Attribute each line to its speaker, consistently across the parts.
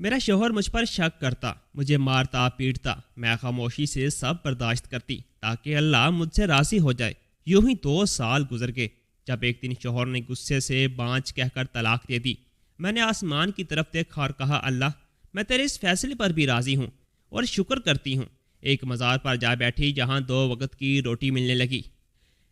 Speaker 1: میرا شوہر مجھ پر شک کرتا، مجھے مارتا پیٹتا، میں خاموشی سے سب برداشت کرتی تاکہ اللہ مجھ سے راضی ہو جائے۔ یوں ہی 2 سال گزر گئے۔ جب ایک دن شوہر نے غصے سے بانچ کہہ کر طلاق دے دی، میں نے آسمان کی طرف دیکھا اور کہا، اللہ میں تیرے اس فیصلے پر بھی راضی ہوں اور شکر کرتی ہوں۔ ایک مزار پر جا بیٹھی جہاں 2 وقت کی روٹی ملنے لگی۔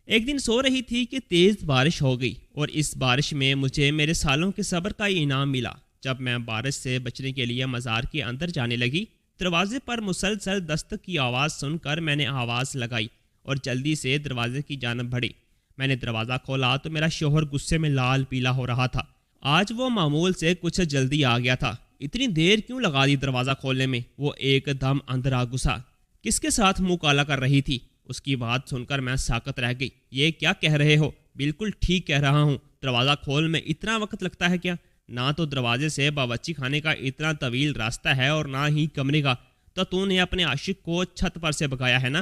Speaker 1: ایک دن سو رہی تھی کہ تیز بارش ہو گئی اور اس بارش میں مجھے میرے سالوں کے صبر کا انعام ملا۔ جب میں بارش سے بچنے کے لیے مزار کے اندر جانے لگی، دروازے پر مسلسل دستک کی آواز سن کر میں نے آواز لگائی اور جلدی سے دروازے کی جانب بڑھی۔ میں نے دروازہ کھولا تو میرا شوہر غصے میں لال پیلا ہو رہا تھا۔ آج وہ معمول سے کچھ جلدی آ گیا تھا۔ اتنی دیر کیوں لگا دی دروازہ کھولنے میں؟ وہ ایک دم اندر آ گھسا۔ کس کے ساتھ منہ کالا کر رہی تھی؟ اس کی بات سن کر میں ساکت رہ گئی۔ یہ کیا کہہ رہے ہو؟ بالکل ٹھیک کہہ رہا ہوں، دروازہ کھول میں اتنا وقت لگتا ہے کیا؟ نہ تو دروازے سے باورچی خانے کا اتنا طویل راستہ ہے اور نہ ہی کمرے کا، تو نے اپنے عاشق کو چھت پر سے بگایا ہے نا؟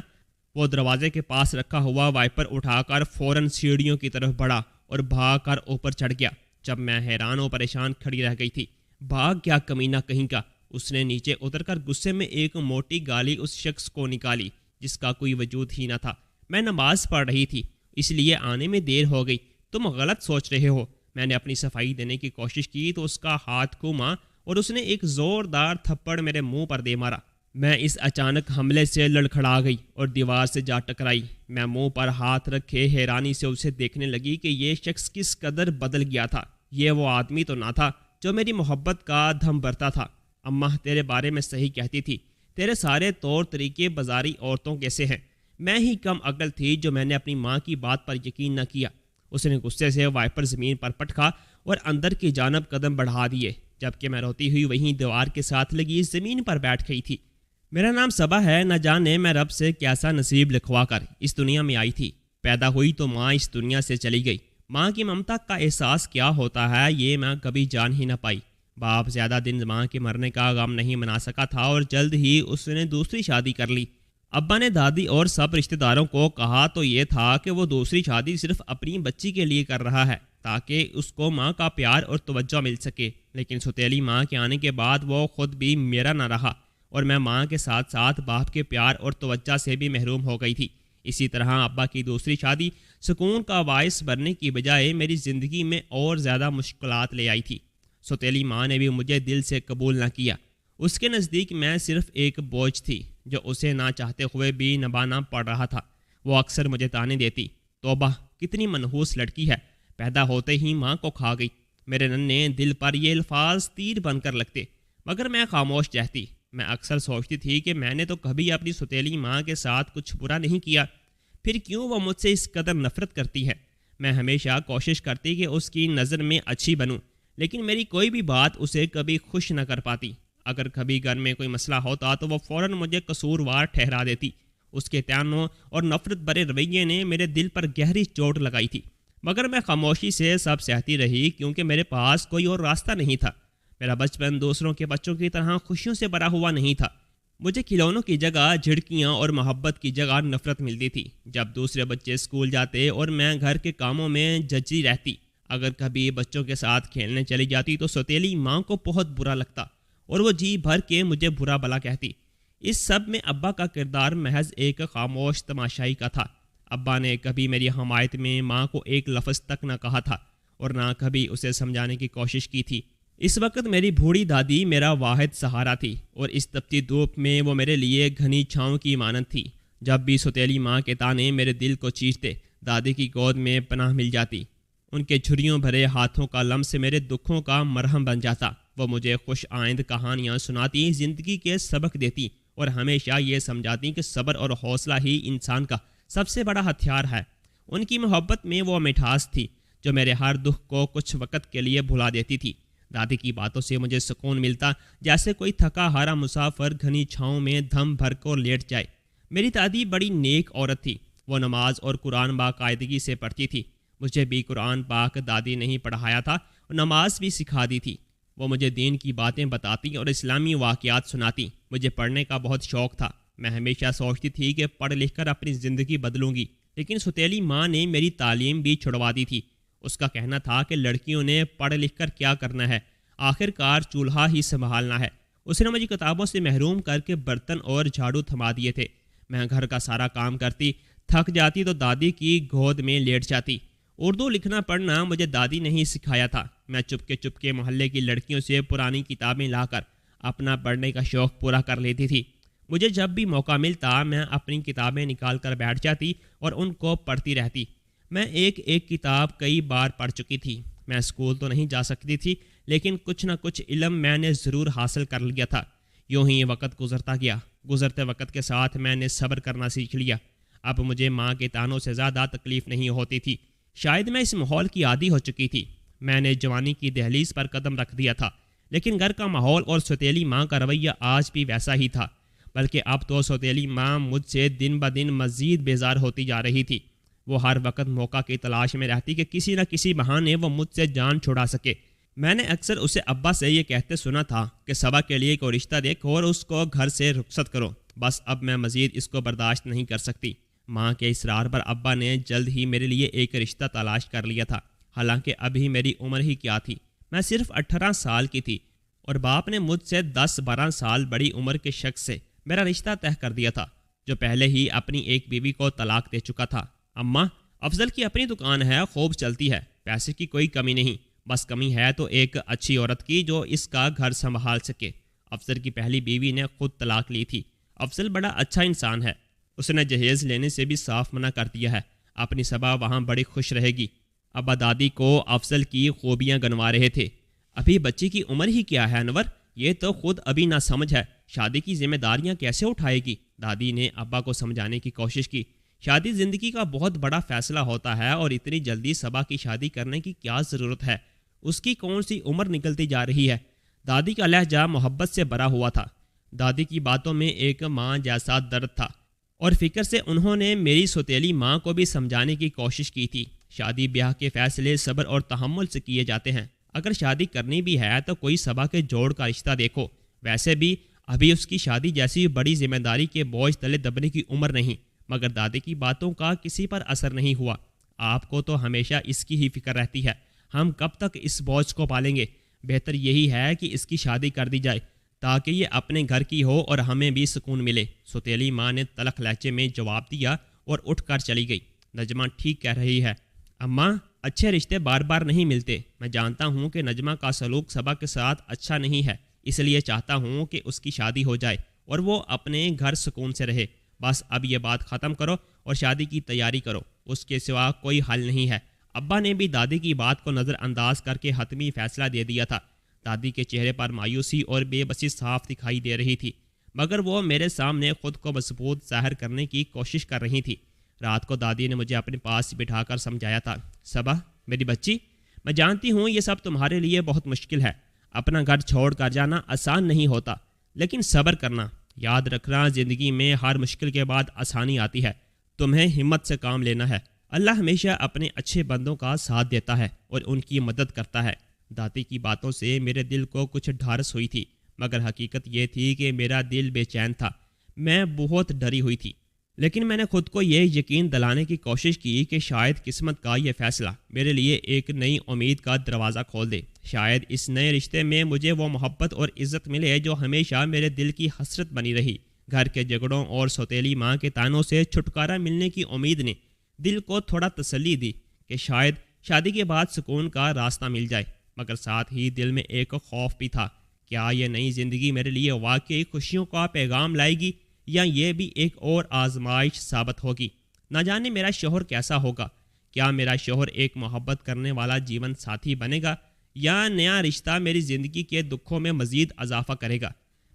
Speaker 1: وہ دروازے کے پاس رکھا ہوا وائپر اٹھا کر فوراً سیڑھیوں کی طرف بڑھا اور بھاگ کر اوپر چڑھ گیا۔ جب میں حیران و پریشان کھڑی رہ گئی تھی، بھاگ گیا کمینہ کہیں کا۔ اس نے نیچے اتر کر غصے میں ایک موٹی گالی اس شخص کو نکالی جس کا کوئی وجود ہی نہ تھا۔ میں نماز پڑھ رہی تھی، اس لیے آنے میں دیر ہو گئی۔ تم غلط سوچ رہے ہو۔ میں نے اپنی صفائی دینے کی کوشش کی تو اس کا ہاتھ گھوما اور اس نے ایک زوردار تھپڑ میرے منہ پر دے مارا۔ میں اس اچانک حملے سے لڑکھڑا گئی اور دیوار سے جا ٹکرائی۔ میں منہ پر ہاتھ رکھے حیرانی سے اسے دیکھنے لگی کہ یہ شخص کس قدر بدل گیا تھا۔ یہ وہ آدمی تو نہ تھا جو میری محبت کا دھم بھرتا تھا۔ اماں تیرے بارے میں صحیح کہتی تھی، تیرے سارے طور طریقے بازاری عورتوں کیسے ہیں۔ میں ہی کم عقل تھی جو میں نے اپنی ماں کی بات پر یقین نہ کیا۔ اس نے غصے سے وائپر زمین پر پٹکا اور اندر کی جانب قدم بڑھا دیے، جبکہ میں روتی ہوئی وہیں دیوار کے ساتھ لگی زمین پر بیٹھ گئی تھی۔ میرا نام صبا ہے، نہ جانے میں رب سے کیسا نصیب لکھوا کر اس دنیا میں آئی تھی۔ پیدا ہوئی تو ماں اس دنیا سے چلی گئی۔ ماں کی ممتا کا احساس کیا ہوتا ہے یہ میں کبھی جان ہی نہ پائی۔ باپ زیادہ دن ماں کے مرنے کا غم نہیں منا سکا تھا اور جلد ہی اس نے دوسری شادی کر لی۔ ابا نے دادی اور سب رشتہ داروں کو کہا تو یہ تھا کہ وہ دوسری شادی صرف اپنی بچی کے لیے کر رہا ہے تاکہ اس کو ماں کا پیار اور توجہ مل سکے، لیکن سوتیلی ماں کے آنے کے بعد وہ خود بھی میرا نہ رہا اور میں ماں کے ساتھ ساتھ باپ کے پیار اور توجہ سے بھی محروم ہو گئی تھی۔ اسی طرح ابا کی دوسری شادی سکون کا باعث بننے کی بجائے میری زندگی میں اور زیادہ مشکلات لے آئی تھی۔ سوتیلی ماں نے بھی مجھے دل سے قبول نہ کیا۔ اس کے نزدیک میں صرف ایک بوجھ تھی جو اسے نہ چاہتے ہوئے بھی نبھانا پڑ رہا تھا۔ وہ اکثر مجھے تانے دیتی، توبہ کتنی منحوس لڑکی ہے، پیدا ہوتے ہی ماں کو کھا گئی۔ میرے ننھے دل پر یہ الفاظ تیر بن کر لگتے، مگر میں خاموش رہتی۔ میں اکثر سوچتی تھی کہ میں نے تو کبھی اپنی سوتیلی ماں کے ساتھ کچھ برا نہیں کیا، پھر کیوں وہ مجھ سے اس قدر نفرت کرتی ہے۔ میں ہمیشہ کوشش کرتی کہ اس کی نظر میں اچھی بنوں، لیکن میری کوئی بھی بات اسے کبھی خوش نہ کر پاتی۔ اگر کبھی گھر میں کوئی مسئلہ ہوتا تو وہ فوراً مجھے قصوروار ٹھہرا دیتی۔ اس کے طعنوں اور نفرت بھرے رویے نے میرے دل پر گہری چوٹ لگائی تھی، مگر میں خاموشی سے سب سہتی رہی کیونکہ میرے پاس کوئی اور راستہ نہیں تھا۔ میرا بچپن دوسروں کے بچوں کی طرح خوشیوں سے بھرا ہوا نہیں تھا۔ مجھے کھلونوں کی جگہ جھڑکیاں اور محبت کی جگہ نفرت ملتی تھی۔ جب دوسرے بچے اسکول جاتے اور میں گھر کے کاموں میں جھجھی رہتی، اگر کبھی بچوں کے ساتھ کھیلنے چلی جاتی تو سوتیلی ماں کو بہت برا لگتا اور وہ جی بھر کے مجھے برا بلا کہتی۔ اس سب میں ابا کا کردار محض ایک خاموش تماشائی کا تھا۔ ابا نے کبھی میری حمایت میں ماں کو ایک لفظ تک نہ کہا تھا اور نہ کبھی اسے سمجھانے کی کوشش کی تھی۔ اس وقت میری بوڑھی دادی میرا واحد سہارا تھی اور اس تپتی دھوپ میں وہ میرے لیے گھنی چھاؤں کی مانند تھی۔ جب بھی سوتیلی ماں کے تانے میرے دل کو چیرتے، دادی کی گود میں پناہ مل جاتی۔ ان کے جھریوں بھرے ہاتھوں کا لمس میرے دکھوں کا مرہم بن جاتا۔ وہ مجھے خوش آئند کہانیاں سناتی، زندگی کے سبق دیتی اور ہمیشہ یہ سمجھاتی کہ صبر اور حوصلہ ہی انسان کا سب سے بڑا ہتھیار ہے۔ ان کی محبت میں وہ مٹھاس تھی جو میرے ہر دکھ کو کچھ وقت کے لیے بھلا دیتی تھی۔ دادی کی باتوں سے مجھے سکون ملتا، جیسے کوئی تھکا ہارا مسافر گھنی چھاؤں میں دھم بھر کو لیٹ جائے۔ میری دادی بڑی نیک عورت تھی۔ وہ نماز اور قرآن باقاعدگی سے پڑھتی تھی۔ مجھے بھی قرآن پاک دادی نے ہی پڑھایا تھا اور نماز بھی سکھا دی تھی۔ وہ مجھے دین کی باتیں بتاتی اور اسلامی واقعات سناتی۔ مجھے پڑھنے کا بہت شوق تھا۔ میں ہمیشہ سوچتی تھی کہ پڑھ لکھ کر اپنی زندگی بدلوں گی، لیکن سوتیلی ماں نے میری تعلیم بھی چھڑوا دی تھی۔ اس کا کہنا تھا کہ لڑکیوں نے پڑھ لکھ کر کیا کرنا ہے، آخر کار چولہا ہی سنبھالنا ہے۔ اس نے مجھے کتابوں سے محروم کر کے برتن اور جھاڑو تھما دیے تھے۔ میں گھر کا سارا کام کرتی، تھک جاتی تو دادی کی گود میں لیٹ جاتی۔ اردو لکھنا پڑھنا مجھے دادی نے ہی سکھایا تھا۔ میں چپ کے محلے کی لڑکیوں سے پرانی کتابیں لا کر اپنا پڑھنے کا شوق پورا کر لیتی تھی۔ مجھے جب بھی موقع ملتا میں اپنی کتابیں نکال کر بیٹھ جاتی اور ان کو پڑھتی رہتی۔ میں ایک کتاب کئی بار پڑھ چکی تھی۔ میں اسکول تو نہیں جا سکتی تھی، لیکن کچھ نہ کچھ علم میں نے ضرور حاصل کر لیا تھا۔ یوں ہی وقت گزرتا گیا۔ گزرتے وقت کے ساتھ میں نے صبر کرنا سیکھ لیا۔ اب مجھے ماں کے طعنوں سے زیادہ تکلیف نہیں ہوتی تھی۔ شاید میں اس ماحول کی عادی ہو چکی تھی۔ میں نے جوانی کی دہلیز پر قدم رکھ دیا تھا، لیکن گھر کا ماحول اور سوتیلی ماں کا رویہ آج بھی ویسا ہی تھا، بلکہ اب تو سوتیلی ماں مجھ سے دن بدن مزید بیزار ہوتی جا رہی تھی۔ وہ ہر وقت موقع کی تلاش میں رہتی کہ کسی نہ کسی بہانے وہ مجھ سے جان چھڑا سکے۔ میں نے اکثر اسے ابا سے یہ کہتے سنا تھا کہ صبا کے لیے کوئی رشتہ دیکھو اور اس کو گھر سے رخصت کرو۔ بس اب میں مزید اس کو برداشت نہیں کر سکتی۔ ماں کے اصرار پر ابا نے جلد ہی میرے لیے ایک رشتہ تلاش کر لیا تھا، حالانکہ ابھی میری عمر ہی کیا تھی۔ میں صرف 18 سال کی تھی اور باپ نے مجھ سے 10-12 سال بڑی عمر کے شخص سے میرا رشتہ طے کر دیا تھا، جو پہلے ہی اپنی ایک بیوی کو طلاق دے چکا تھا۔ اماں، افضل کی اپنی دکان ہے، خوب چلتی ہے، پیسے کی کوئی کمی نہیں، بس کمی ہے تو ایک اچھی عورت کی جو اس کا گھر سنبھال سکے۔ افضل کی پہلی بیوی نے خود طلاق لی تھی۔ افضل بڑا اچھا انسان ہے، اس نے جہیز لینے سے بھی صاف منع کر دیا ہے۔ اپنی صبا وہاں بڑی خوش رہے گی۔ ابا دادی کو افضل کی خوبیاں گنوا رہے تھے۔ ابھی بچی کی عمر ہی کیا ہے انور، یہ تو خود ابھی نہ سمجھ ہے، شادی کی ذمہ داریاں کیسے اٹھائے گی؟ دادی نے ابا کو سمجھانے کی کوشش کی۔ شادی زندگی کا بہت بڑا فیصلہ ہوتا ہے اور اتنی جلدی صبا کی شادی کرنے کی کیا ضرورت ہے؟ اس کی کون سی عمر نکلتی جا رہی ہے؟ دادی کا لہجہ محبت سے بھرا ہوا تھا۔ دادی کی باتوں میں ایک ماں جیسا درد تھا اور فکر سے انہوں نے میری سوتیلی ماں کو بھی سمجھانے کی کوشش کی تھی۔ شادی بیاہ کے فیصلے صبر اور تحمل سے کیے جاتے ہیں۔ اگر شادی کرنی بھی ہے تو کوئی صبا کے جوڑ کا رشتہ دیکھو۔ ویسے بھی ابھی اس کی شادی جیسی بڑی ذمہ داری کے بوجھ تلے دبنے کی عمر نہیں، مگر دادی کی باتوں کا کسی پر اثر نہیں ہوا۔ آپ کو تو ہمیشہ اس کی ہی فکر رہتی ہے، ہم کب تک اس بوجھ کو پالیں گے؟ بہتر یہی ہے کہ اس کی شادی کر دی جائے تاکہ یہ اپنے گھر کی ہو اور ہمیں بھی سکون ملے۔ سوتیلی ماں نے تلخ لہجے میں جواب دیا اور اٹھ کر چلی گئی۔ نجمہ ٹھیک کہہ رہی ہے اماں، اچھے رشتے بار بار نہیں ملتے۔ میں جانتا ہوں کہ نجمہ کا سلوک صبا کے ساتھ اچھا نہیں ہے، اس لیے چاہتا ہوں کہ اس کی شادی ہو جائے اور وہ اپنے گھر سکون سے رہے۔ بس اب یہ بات ختم کرو اور شادی کی تیاری کرو، اس کے سوا کوئی حل نہیں ہے۔ ابا نے بھی دادی کی بات کو نظر انداز کر کے حتمی فیصلہ دے دیا تھا۔ دادی کے چہرے پر مایوسی اور بے بسی صاف دکھائی دے رہی تھی، مگر وہ میرے سامنے خود کو مضبوط ظاہر کرنے کی کوشش کر رہی تھی۔ رات کو دادی نے مجھے اپنے پاس بٹھا کر سمجھایا تھا، صبا میری بچی، میں جانتی ہوں یہ سب تمہارے لیے بہت مشکل ہے، اپنا گھر چھوڑ کر جانا آسان نہیں ہوتا، لیکن صبر کرنا، یاد رکھنا زندگی میں ہر مشکل کے بعد آسانی آتی ہے۔ تمہیں ہمت سے کام لینا ہے، اللہ ہمیشہ اپنے اچھے بندوں کا ساتھ دیتا ہے اور ان کی مدد کرتا ہے۔ دادی کی باتوں سے میرے دل کو کچھ ڈھارس ہوئی تھی، مگر حقیقت یہ تھی کہ میرا دل بے چین تھا، میں بہت ڈری ہوئی تھی۔ لیکن میں نے خود کو یہ یقین دلانے کی کوشش کی کہ شاید قسمت کا یہ فیصلہ میرے لیے ایک نئی امید کا دروازہ کھول دے۔ شاید اس نئے رشتے میں مجھے وہ محبت اور عزت ملے جو ہمیشہ میرے دل کی حسرت بنی رہی۔ گھر کے جھگڑوں اور سوتیلی ماں کے طعنوں سے چھٹکارا ملنے کی امید نے دل کو تھوڑا تسلی دی کہ شاید شادی کے بعد سکون کا راستہ مل جائے، مگر ساتھ ہی دل میں ایک خوف بھی تھا، کیا یہ نئی زندگی میرے لیے واقعی خوشیوں کا پیغام لائے گی یا یہ بھی ایک اور آزمائش ثابت ہوگی؟ نہ جانے میرا شوہر کیسا ہوگا، کیا میرا شوہر ایک محبت کرنے والا جیون ساتھی بنے گا یا نیا رشتہ میری زندگی کے دکھوں میں مزید اضافہ کرے گا؟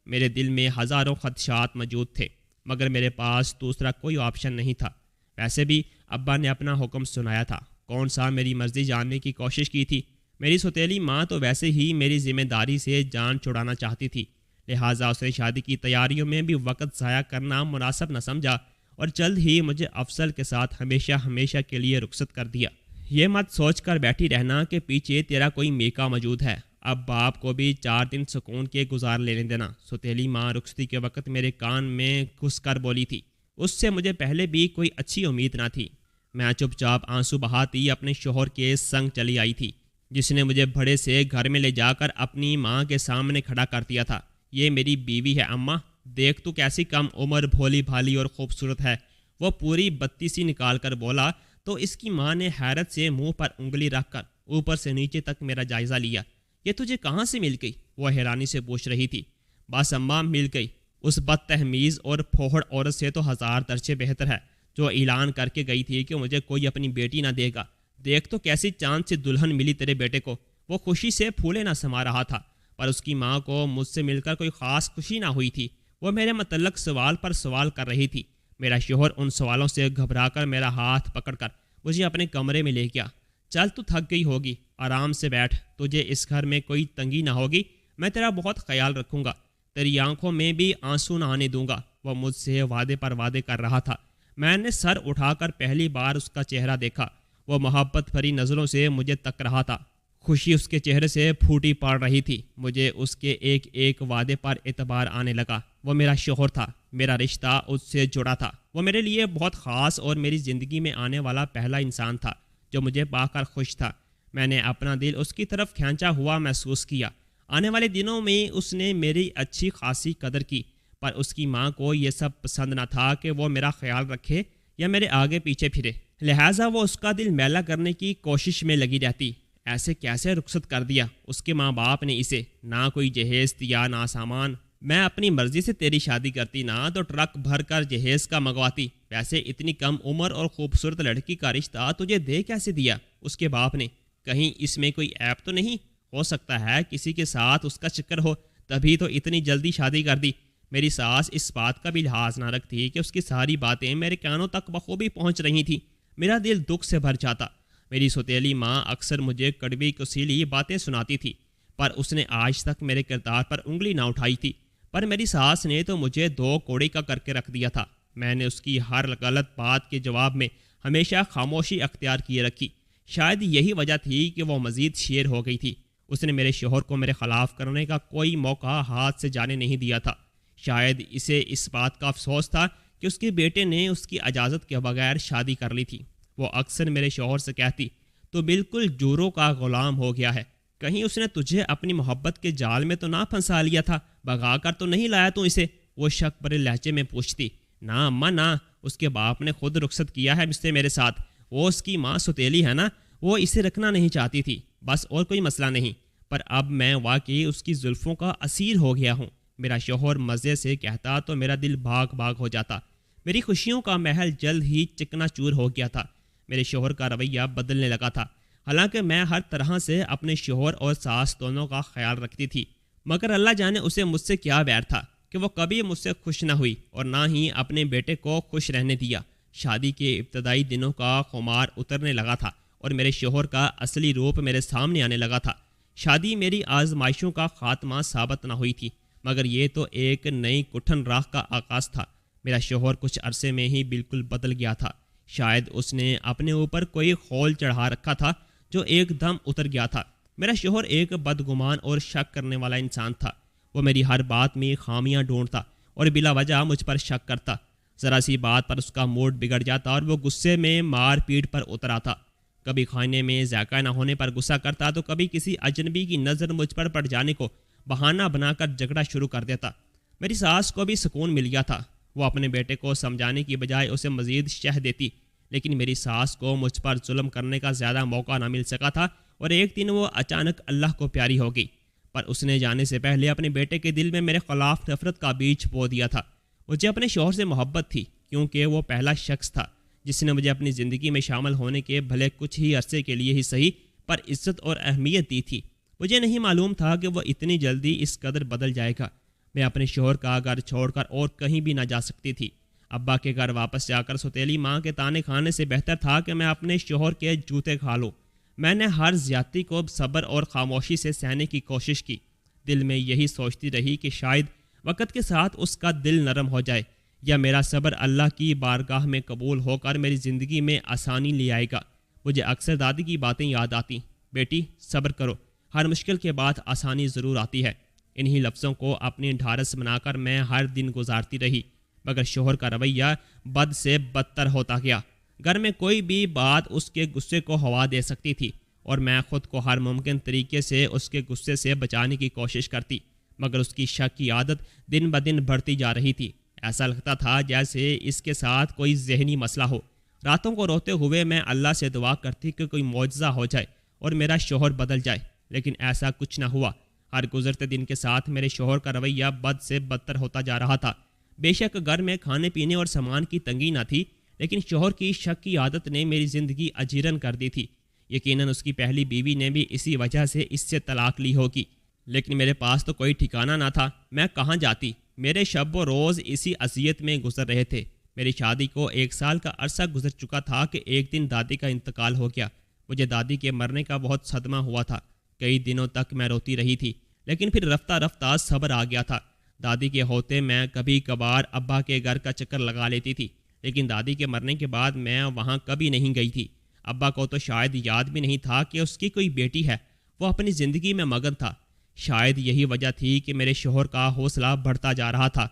Speaker 1: میرے دل میں ہزاروں خدشات موجود تھے، مگر میرے پاس دوسرا کوئی آپشن نہیں تھا۔ ویسے بھی ابا نے اپنا حکم سنایا تھا، کون سا میری مرضی جاننے کی کوشش کی تھی؟ میری سوتیلی ماں تو ویسے ہی میری ذمہ داری سے جان چھڑانا چاہتی تھی، لہٰذا اس نے شادی کی تیاریوں میں بھی وقت ضائع کرنا مناسب نہ سمجھا اور جلد ہی مجھے افضل کے ساتھ ہمیشہ کے لیے رخصت کر دیا۔ یہ مت سوچ کر بیٹھی رہنا کہ پیچھے تیرا کوئی میکا موجود ہے، اب باپ کو بھی 4 دن سکون کے گزار لینے دینا۔ سوتیلی ماں رخصتی کے وقت میرے کان میں گھس کر بولی تھی، اس سے مجھے پہلے بھی کوئی اچھی امید نہ تھی۔ میں چپ چاپ آنسو بہاتی اپنے شوہر کے سنگ چلی آئی تھی، جس نے مجھے بڑے سے گھر میں لے جا کر اپنی ماں کے سامنے کھڑا کر دیا تھا۔ یہ میری بیوی ہے اماں، دیکھ تو کیسی کم عمر، بھولی بھالی اور خوبصورت ہے۔ وہ پوری بتی سی نکال کر بولا تو اس کی ماں نے حیرت سے منہ پر انگلی رکھ کر اوپر سے نیچے تک میرا جائزہ لیا۔ یہ تجھے کہاں سے مل گئی؟ وہ حیرانی سے پوچھ رہی تھی۔ بس اماں، مل گئی۔ اس بد تہمیز اور پھوہڑ عورت سے تو ہزار درجے بہتر ہے، جو اعلان کر کے گئی تھی کہ مجھے کوئی اپنی بیٹی نہ دے گا۔ دیکھ تو کیسی چاند سے دلہن ملی تیرے بیٹے کو۔ وہ خوشی سے پھولے نہ سما رہا تھا، پر اس کی ماں کو مجھ سے مل کر کوئی خاص خوشی نہ ہوئی تھی۔ وہ میرے متعلق سوال پر سوال کر رہی تھی۔ میرا شوہر ان سوالوں سے گھبرا کر میرا ہاتھ پکڑ کر مجھے اپنے کمرے میں لے گیا۔ چل، تو تھک گئی ہوگی، آرام سے بیٹھ، تجھے اس گھر میں کوئی تنگی نہ ہوگی، میں تیرا بہت خیال رکھوں گا، تیری آنکھوں میں بھی آنسو نہ آنے دوں گا۔ وہ مجھ سے وعدے پر وعدے کر رہا تھا۔ میں نے سر اٹھا کر پہلی بار اس کا چہرہ دیکھا۔ وہ محبت بھری نظروں سے مجھے تک رہا تھا۔ خوشی اس کے چہرے سے پھوٹی پڑ رہی تھی۔ مجھے اس کے ایک ایک وعدے پر اعتبار آنے لگا۔ وہ میرا شوہر تھا، میرا رشتہ اس سے جڑا تھا۔ وہ میرے لیے بہت خاص اور میری زندگی میں آنے والا پہلا انسان تھا جو مجھے پا کر خوش تھا۔ میں نے اپنا دل اس کی طرف کھینچا ہوا محسوس کیا۔ آنے والے دنوں میں اس نے میری اچھی خاصی قدر کی، پر اس کی ماں کو یہ سب پسند نہ تھا کہ وہ میرا خیال رکھے یا میرے آگے پیچھے پھرے، لہٰذا وہ اس کا دل میلا کرنے کی کوشش میں لگی رہتی۔ ایسے کیسے رخصت کر دیا اس کے ماں باپ نے اسے؟ نہ کوئی جہیز دیا، نہ سامان۔ میں اپنی مرضی سے تیری شادی کرتی نا تو ٹرک بھر کر جہیز کا منگواتی۔ ویسے اتنی کم عمر اور خوبصورت لڑکی کا رشتہ تجھے دے کیسے دیا اس کے باپ نے؟ کہیں اس میں کوئی عیب تو نہیں؟ ہو سکتا ہے کسی کے ساتھ اس کا چکر ہو، تبھی تو اتنی جلدی شادی کر دی۔ میری ساس اس بات کا بھی لحاظ نہ رکھتی کہ اس کی ساری باتیں میرے کانوں تک بخوبی پہنچ رہی تھیں۔ میرا دل دکھ سے بھر جاتا۔ میری سوتیلی ماں اکثر مجھے کڑوی کسیلی باتیں سناتی تھی، پر اس نے آج تک میرے کردار پر انگلی نہ اٹھائی تھی۔ پر میری ساس نے تو مجھے دو کوڑی کا کر کے رکھ دیا تھا۔ میں نے اس کی ہر غلط بات کے جواب میں ہمیشہ خاموشی اختیار کیے رکھی۔ شاید یہی وجہ تھی کہ وہ مزید شیر ہو گئی تھی۔ اس نے میرے شوہر کو میرے خلاف کرنے کا کوئی موقع ہاتھ سے جانے نہیں دیا تھا۔ شاید اسے اس بات کا افسوس تھا کہ اس کے بیٹے نے اس کی اجازت کے بغیر شادی کر لی تھی۔ وہ اکثر میرے شوہر سے کہتی، تو بالکل جوروں کا غلام ہو گیا ہے، کہیں اس نے تجھے اپنی محبت کے جال میں تو نہ پھنسا لیا تھا، بھگا کر تو نہیں لایا تو اسے؟ وہ شک بھرے لہجے میں پوچھتی۔ نہ اماں نہ، اس کے باپ نے خود رخصت کیا ہے اس سے میرے ساتھ۔ وہ اس کی ماں سوتیلی ہے نا، وہ اسے رکھنا نہیں چاہتی تھی، بس اور کوئی مسئلہ نہیں۔ پر اب میں واقعی اس کی زلفوں کا اسیر ہو گیا ہوں۔ میرا شوہر مزے سے کہتا تو میرا دل بھاگ بھاگ ہو جاتا۔ میری خوشیوں کا محل جلد ہی چکنا چور ہو گیا تھا۔ میرے شوہر کا رویہ بدلنے لگا تھا۔ حالانکہ میں ہر طرح سے اپنے شوہر اور ساس دونوں کا خیال رکھتی تھی، مگر اللہ جانے اسے مجھ سے کیا ویر تھا کہ وہ کبھی مجھ سے خوش نہ ہوئی اور نہ ہی اپنے بیٹے کو خوش رہنے دیا۔ شادی کے ابتدائی دنوں کا خمار اترنے لگا تھا اور میرے شوہر کا اصلی روپ میرے سامنے آنے لگا تھا۔ شادی میری آزمائشوں کا خاتمہ ثابت نہ ہوئی تھی، مگر یہ تو ایک نئی کٹھن راہ کا آغاز تھا۔ میرا شوہر کچھ عرصے میں ہی بالکل بدل گیا تھا۔ شاید اس نے اپنے اوپر کوئی خول چڑھا رکھا تھا جو ایک دم اتر گیا تھا۔ میرا شوہر ایک بدگمان اور شک کرنے والا انسان تھا۔ وہ میری ہر بات میں خامیاں ڈھونڈتا اور بلا وجہ مجھ پر شک کرتا۔ ذرا سی بات پر اس کا موڈ بگڑ جاتا اور وہ غصے میں مار پیٹ پر اتر آتا۔ کبھی کھانے میں ذائقہ نہ ہونے پر غصہ کرتا تو کبھی کسی اجنبی کی نظر مجھ پر پڑ جانے کو بہانہ بنا کر جھگڑا شروع کر دیتا۔ میری ساس کو بھی سکون مل گیا تھا۔ وہ اپنے بیٹے کو سمجھانے کی بجائے اسے مزید شہ دیتی، لیکن میری ساس کو مجھ پر ظلم کرنے کا زیادہ موقع نہ مل سکا تھا اور ایک دن وہ اچانک اللہ کو پیاری ہو گئی۔ پر اس نے جانے سے پہلے اپنے بیٹے کے دل میں میرے خلاف نفرت کا بیج بو دیا تھا۔ مجھے اپنے شوہر سے محبت تھی کیونکہ وہ پہلا شخص تھا جس نے مجھے اپنی زندگی میں شامل ہونے کے بھلے کچھ ہی عرصے کے لیے ہی صحیح پر عزت اور اہمیت دی تھی۔ مجھے نہیں معلوم تھا کہ وہ اتنی جلدی اس قدر بدل جائے گا۔ میں اپنے شوہر کا گھر چھوڑ کر اور کہیں بھی نہ جا سکتی تھی۔ ابا کے گھر واپس جا کر سوتیلی ماں کے تانے کھانے سے بہتر تھا کہ میں اپنے شوہر کے جوتے کھا لوں۔ میں نے ہر زیادتی کو صبر اور خاموشی سے سہنے کی کوشش کی، دل میں یہی سوچتی رہی کہ شاید وقت کے ساتھ اس کا دل نرم ہو جائے یا میرا صبر اللہ کی بارگاہ میں قبول ہو کر میری زندگی میں آسانی لے آئے گا۔ مجھے اکثر دادی کی باتیں یاد آتی، بیٹی صبر کرو، ہر مشکل کے بعد آسانی ضرور آتی ہے۔ انہی لفظوں کو اپنی ڈھارس بنا کر میں ہر دن گزارتی رہی، مگر شوہر کا رویہ بد سے بدتر ہوتا گیا۔ گھر میں کوئی بھی بات اس کے غصے کو ہوا دے سکتی تھی اور میں خود کو ہر ممکن طریقے سے اس کے غصے سے بچانے کی کوشش کرتی، مگر اس کی شک کی عادت دن بدن بڑھتی جا رہی تھی۔ ایسا لگتا تھا جیسے اس کے ساتھ کوئی ذہنی مسئلہ ہو۔ راتوں کو روتے ہوئے میں اللہ سے دعا کرتی کہ کوئی معجزہ ہو جائے اور میرا شوہر بدل جائے، لیکن ایسا کچھ نہ ہوا۔ ہر گزرتے دن کے ساتھ میرے شوہر کا رویہ بد سے بدتر ہوتا جا رہا تھا۔ بے شک گھر میں کھانے پینے اور سامان کی تنگی نہ تھی، لیکن شوہر کی شک کی عادت نے میری زندگی اجیرن کر دی تھی۔ یقیناً اس کی پہلی بیوی نے بھی اسی وجہ سے اس سے طلاق لی ہوگی، لیکن میرے پاس تو کوئی ٹھکانہ نہ تھا، میں کہاں جاتی؟ میرے شب و روز اسی اذیت میں گزر رہے تھے۔ میری شادی کو 1 سال کا عرصہ گزر چکا تھا کہ ایک دن دادی کا انتقال ہو گیا۔ مجھے دادی کے مرنے کا بہت صدمہ ہوا تھا۔ کئی دنوں تک میں روتی رہی تھی، لیکن پھر رفتہ رفتہ صبر آ گیا تھا۔ دادی کے ہوتے میں کبھی کبھار ابا کے گھر کا چکر لگا لیتی تھی، لیکن دادی کے مرنے کے بعد میں وہاں کبھی نہیں گئی تھی۔ ابا کو تو شاید یاد بھی نہیں تھا کہ اس کی کوئی بیٹی ہے، وہ اپنی زندگی میں مگن تھا۔ شاید یہی وجہ تھی کہ میرے شوہر کا حوصلہ بڑھتا جا رہا تھا۔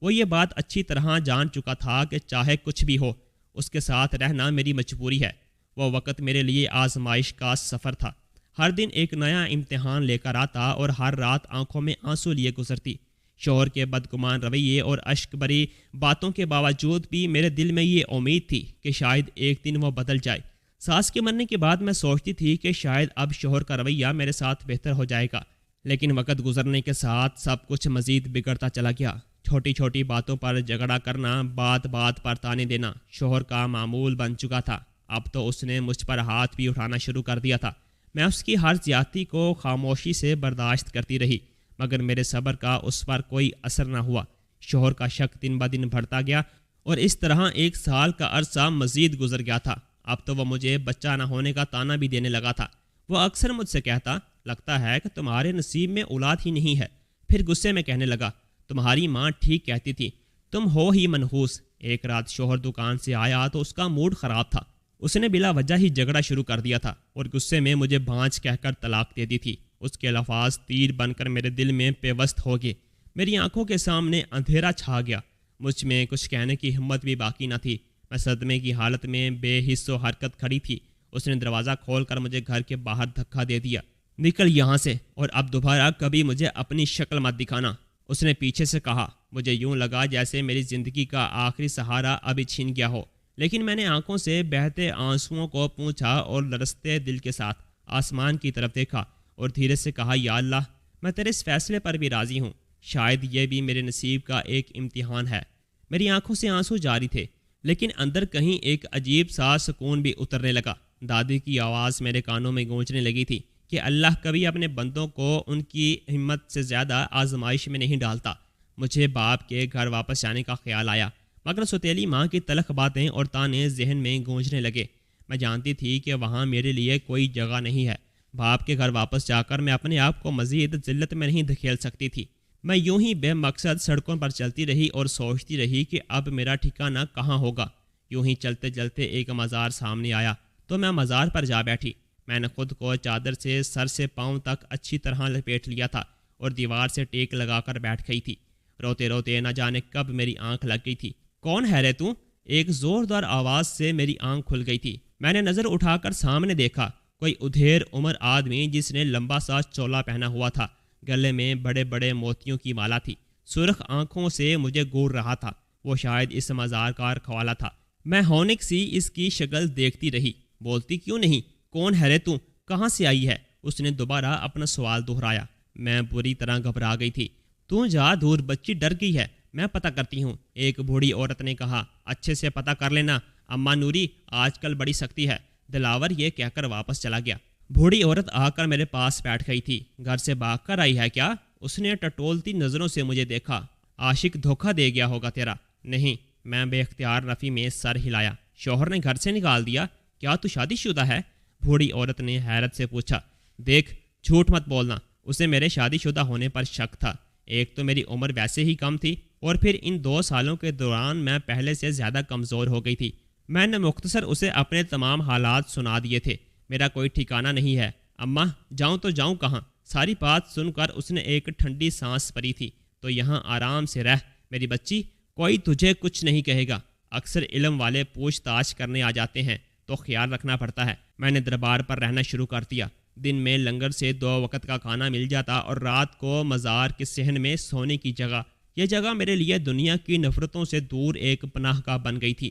Speaker 1: وہ یہ بات اچھی طرح جان چکا تھا کہ چاہے کچھ بھی ہو، اس کے ساتھ رہنا میری مجبوری ہے۔ وہ وقت میرے لیے آزمائش کا سفر تھا۔ ہر دن ایک نیا امتحان لے کر آتا اور ہر رات آنکھوں میں آنسو لیے گزرتی۔ شوہر کے بدگمان رویے اور اشک بری باتوں کے باوجود بھی میرے دل میں یہ امید تھی کہ شاید ایک دن وہ بدل جائے۔ ساس کے مرنے کے بعد میں سوچتی تھی کہ شاید اب شوہر کا رویہ میرے ساتھ بہتر ہو جائے گا، لیکن وقت گزرنے کے ساتھ سب کچھ مزید بگڑتا چلا گیا۔ چھوٹی چھوٹی باتوں پر جھگڑا کرنا، بات بات پر تانے دینا شوہر کا معمول بن چکا تھا۔ اب تو اس نے مجھ پر ہاتھ بھی اٹھانا شروع کر دیا تھا۔ میں اس کی ہر زیادتی کو خاموشی سے برداشت کرتی رہی، مگر میرے صبر کا اس پر کوئی اثر نہ ہوا۔ شوہر کا شک دن بدن بڑھتا گیا اور اس طرح 1 سال کا عرصہ مزید گزر گیا تھا۔ اب تو وہ مجھے بچہ نہ ہونے کا طعنہ بھی دینے لگا تھا۔ وہ اکثر مجھ سے کہتا، لگتا ہے کہ تمہارے نصیب میں اولاد ہی نہیں ہے۔ پھر غصے میں کہنے لگا، تمہاری ماں ٹھیک کہتی تھی، تم ہو ہی منحوس۔ ایک رات شوہر دکان سے آیا تو اس کا موڈ خراب تھا۔ اس نے بلا وجہ ہی جھگڑا شروع کر دیا تھا اور غصے میں مجھے بھانج کہہ کر طلاق دے دی تھی۔ اس کے الفاظ تیر بن کر میرے دل میں پیوست ہو گئے۔ میری آنکھوں کے سامنے اندھیرا چھا گیا۔ مجھ میں کچھ کہنے کی ہمت بھی باقی نہ تھی۔ میں صدمے کی حالت میں بے حس و حرکت کھڑی تھی۔ اس نے دروازہ کھول کر مجھے گھر کے باہر دھکا دے دیا، نکل یہاں سے اور اب دوبارہ کبھی مجھے اپنی شکل مت دکھانا۔ اس نے پیچھے سے کہا۔ مجھے یوں لگا جیسے میری زندگی کا آخری سہارا ابھی چھن گیا ہو، لیکن میں نے آنکھوں سے بہتے آنسوؤں کو پوچھا اور لرزتے دل کے ساتھ آسمان کی طرف دیکھا اور دھیرے سے کہا، یا اللہ، میں تیرے اس فیصلے پر بھی راضی ہوں۔ شاید یہ بھی میرے نصیب کا ایک امتحان ہے۔ میری آنکھوں سے آنسو جاری تھے، لیکن اندر کہیں ایک عجیب سا سکون بھی اترنے لگا۔ دادی کی آواز میرے کانوں میں گونجنے لگی تھی کہ اللہ کبھی اپنے بندوں کو ان کی ہمت سے زیادہ آزمائش میں نہیں ڈالتا۔ مجھے باپ کے گھر واپس جانے کا خیال آیا، مگر سوتیلی ماں کی تلخ باتیں اور تانے ذہن میں گونجنے لگے۔ میں جانتی تھی کہ وہاں میرے لیے کوئی جگہ نہیں ہے۔ باپ کے گھر واپس جا کر میں اپنے آپ کو مزید ذلت میں نہیں دھکیل سکتی تھی۔ میں یوں ہی بے مقصد سڑکوں پر چلتی رہی اور سوچتی رہی کہ اب میرا ٹھکانہ کہاں ہوگا۔ یوں ہی چلتے چلتے ایک مزار سامنے آیا تو میں مزار پر جا بیٹھی۔ میں نے خود کو چادر سے سر سے پاؤں تک اچھی طرح لپیٹ لیا تھا اور دیوار سے ٹیک لگا کر بیٹھ گئی تھی۔ روتے روتے نہ جانے کب میری آنکھ لگ گئی تھی۔ کون ہے رے تو؟ ایک زوردار آواز سے میری آنکھ کھل گئی تھی۔ میں نے نظر اٹھا کر سامنے دیکھا، کوئی ادھیر عمر آدمی جس نے لمبا سا چولا پہنا ہوا تھا، گلے میں بڑے بڑے موتیوں کی مالا تھی، سرخ آنکھوں سے مجھے گور رہا تھا۔ وہ شاید اس مزار کا رکھوالا تھا۔ میں ہونک سی اس کی شکل دیکھتی رہی۔ بولتی کیوں نہیں؟ کون ہے رے تو؟ کہاں سے آئی ہے؟ اس نے دوبارہ اپنا سوال دہرایا۔ میں بری طرح گھبرا گئی تھی۔ تو جا دور، بچی ڈر گئی ہے، میں پتہ کرتی ہوں، ایک بوڑھی عورت نے کہا۔ اچھے سے پتہ کر لینا، اماں نوری آج کل بڑی سختی ہے۔ دلاور یہ کہہ کر واپس چلا گیا۔ بوڑھی عورت آ کر میرے پاس بیٹھ گئی تھی۔ گھر سے بھاگ کر آئی ہے کیا؟ اس نے ٹٹولتی نظروں سے مجھے دیکھا۔ عاشق دھوکہ دے گیا ہوگا تیرا۔ نہیں، میں بے اختیار نفی میں سر ہلایا۔ شوہر نے گھر سے نکال دیا؟ کیا تو شادی شدہ ہے؟ بوڑھی عورت نے حیرت سے پوچھا۔ دیکھ، جھوٹ مت بولنا، اسے میرے شادی شدہ ہونے پر شک تھا۔ ایک تو میری عمر ویسے ہی کم تھی اور پھر ان 2 سالوں کے دوران میں پہلے سے زیادہ کمزور ہو گئی تھی۔ میں نے مختصر اسے اپنے تمام حالات سنا دیے تھے۔ میرا کوئی ٹھکانہ نہیں ہے۔ اماں، جاؤں تو جاؤں کہاں؟ ساری بات سن کر اس نے ایک ٹھنڈی سانس پری تھی۔ تو یہاں آرام سے رہ میری بچی، کوئی تجھے کچھ نہیں کہے گا۔ اکثر علم والے پوچھ تاچھ کرنے آ جاتے ہیں تو خیال رکھنا پڑتا ہے۔ میں نے دربار پر رہنا شروع کر دیا۔ دن میں لنگر سے 2 وقت کا کھانا مل جاتا اور رات کو مزار کے صحن میں سونے کی جگہ۔ یہ جگہ میرے لیے دنیا کی نفرتوں سے دور ایک پناہ گاہ بن گئی تھی۔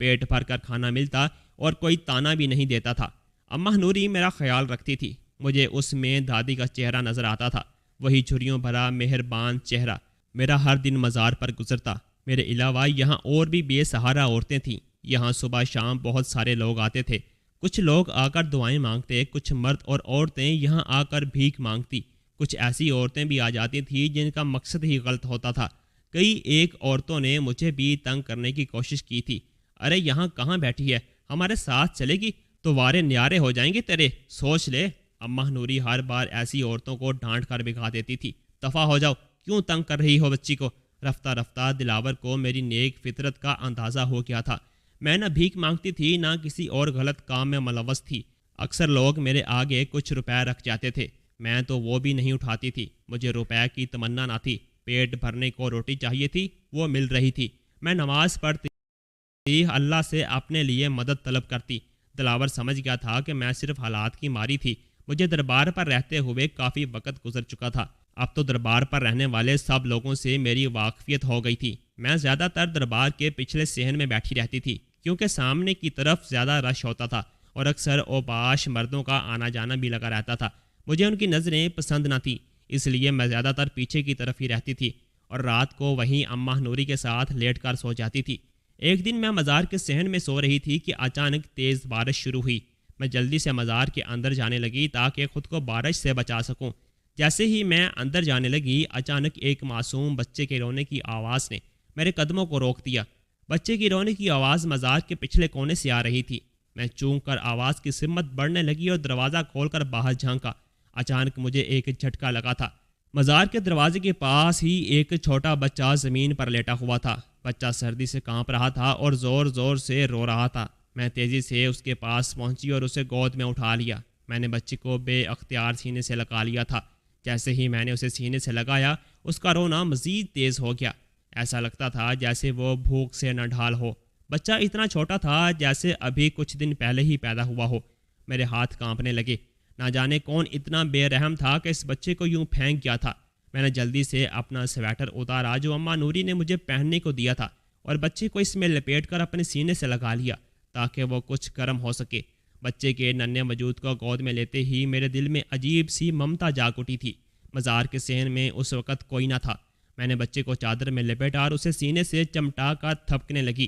Speaker 1: پیٹ بھر کر کھانا ملتا اور کوئی تانا بھی نہیں دیتا تھا۔ اماں نوری میرا خیال رکھتی تھی۔ مجھے اس میں دادی کا چہرہ نظر آتا تھا، وہی جھریوں بھرا مہربان چہرہ۔ میرا ہر دن مزار پر گزرتا۔ میرے علاوہ یہاں اور بھی بے سہارا عورتیں تھیں۔ یہاں صبح شام بہت سارے لوگ آتے تھے۔ کچھ لوگ آ کر دعائیں مانگتے، کچھ مرد اور عورتیں یہاں آ کر بھیک مانگتی۔ کچھ ایسی عورتیں بھی آ جاتی تھیں جن کا مقصد ہی غلط ہوتا تھا۔ کئی ایک عورتوں نے مجھے بھی تنگ کرنے کی کوشش کی تھی۔ ارے یہاں کہاں بیٹھی ہے، ہمارے ساتھ چلے گی تو وارے نیارے ہو جائیں گے تیرے، سوچ لے۔ اماں نوری ہر بار ایسی عورتوں کو ڈانٹ کر بھگا دیتی تھی۔ دفع ہو جاؤ، کیوں تنگ کر رہی ہو بچی کو؟ رفتہ رفتہ دلاور کو میری نیک فطرت کا اندازہ ہو گیا تھا۔ میں نہ بھیک مانگتی تھی، نہ کسی اور غلط کام میں ملوث تھی۔ اکثر لوگ میرے آگے کچھ روپے رکھ جاتے تھے، میں تو وہ بھی نہیں اٹھاتی تھی۔ مجھے روپے کی تمنا نہ تھی، پیٹ بھرنے کو روٹی چاہیے تھی، وہ مل رہی تھی۔ میں نماز پڑھتی، اللہ سے اپنے لیے مدد طلب کرتی۔ دلاور سمجھ گیا تھا کہ میں صرف حالات کی ماری تھی۔ مجھے دربار پر رہتے ہوئے کافی وقت گزر چکا تھا۔ اب تو دربار پر رہنے والے سب لوگوں سے میری واقفیت ہو گئی تھی۔ میں زیادہ تر دربار کے پچھلے صحن میں بیٹھی رہتی تھی، کیونکہ سامنے کی طرف زیادہ رش ہوتا تھا اور اکثر اوباش مردوں کا آنا جانا بھی لگا رہتا تھا۔ مجھے ان کی نظریں پسند نہ تھیں، اس لیے میں زیادہ تر پیچھے کی طرف ہی رہتی تھی اور رات کو وہیں اماں نوری کے ساتھ لیٹ کر سو جاتی تھی۔ ایک دن میں مزار کے صحن میں سو رہی تھی کہ اچانک تیز بارش شروع ہوئی۔ میں جلدی سے مزار کے اندر جانے لگی تاکہ خود کو بارش سے بچا سکوں۔ جیسے ہی میں اندر جانے لگی، اچانک ایک معصوم بچے کے رونے کی آواز نے میرے قدموں کو روک دیا۔ بچے کی رونے کی آواز مزار کے پچھلے کونے سے آ رہی تھی۔ میں چونک کر آواز کی سمت بڑھنے لگی اور دروازہ کھول کر باہر جھانکا۔ اچانک مجھے ایک جھٹکا لگا تھا۔ مزار کے دروازے کے پاس ہی ایک چھوٹا بچہ زمین پر لیٹا ہوا تھا۔ بچہ سردی سے کانپ رہا تھا اور زور زور سے رو رہا تھا۔ میں تیزی سے اس کے پاس پہنچی اور اسے گود میں اٹھا لیا۔ میں نے بچے کو بے اختیار سینے سے لگا لیا تھا۔ جیسے ہی میں نے اسے سینے سے لگایا، اس کا رونا مزید تیز ہو گیا۔ ایسا لگتا تھا جیسے وہ بھوک سے نہ ڈھال ہو۔ بچہ اتنا چھوٹا تھا جیسے ابھی کچھ دن پہلے ہی پیدا ہوا ہو۔ میرے ہاتھ کانپنے لگے۔ نہ جانے کون اتنا بے رحم تھا کہ اس بچے کو یوں پھینک گیا تھا۔ میں نے جلدی سے اپنا سویٹر اتارا جو اماں نوری نے مجھے پہننے کو دیا تھا، اور بچے کو اس میں لپیٹ کر اپنے سینے سے لگا لیا تاکہ وہ کچھ گرم ہو سکے۔ بچے کے ننھے وجود کو گود میں لیتے ہی میرے دل میں عجیب سی ممتا جاگ اٹھی تھی۔ مزار کے صحن میں اس وقت کوئی نہ تھا۔ میں نے بچے کو چادر میں لپیٹا اور اسے سینے سے چمٹا کر تھپکنے لگی۔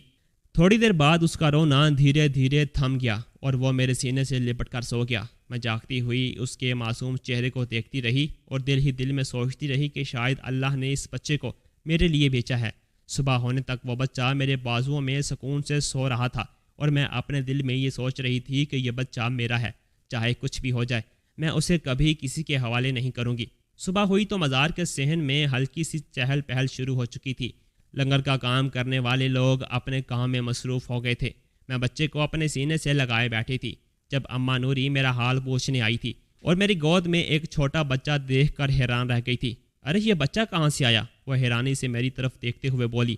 Speaker 1: تھوڑی دیر بعد اس کا رونا دھیرے دھیرے تھم گیا اور وہ میرے سینے سے لپٹ کر سو گیا۔ میں جاگتی ہوئی اس کے معصوم چہرے کو دیکھتی رہی اور دل ہی دل میں سوچتی رہی کہ شاید اللہ نے اس بچے کو میرے لیے بھیجا ہے۔ صبح ہونے تک وہ بچہ میرے بازوؤں میں سکون سے سو رہا تھا اور میں اپنے دل میں یہ سوچ رہی تھی کہ یہ بچہ میرا ہے، چاہے کچھ بھی ہو جائے، میں اسے کبھی کسی کے حوالے نہیں کروں گی۔ صبح ہوئی تو مزار کے صحن میں ہلکی سی چہل پہل شروع ہو چکی تھی۔ لنگر کا کام کرنے والے لوگ اپنے کام میں مصروف ہو گئے تھے۔ میں بچے کو اپنے سینے سے لگائے بیٹھی تھی جب اماں نوری میرا حال پوچھنے آئی تھی اور میری گود میں ایک چھوٹا بچہ دیکھ کر حیران رہ گئی تھی۔ ارے یہ بچہ کہاں سے آیا؟ وہ حیرانی سے میری طرف دیکھتے ہوئے بولی۔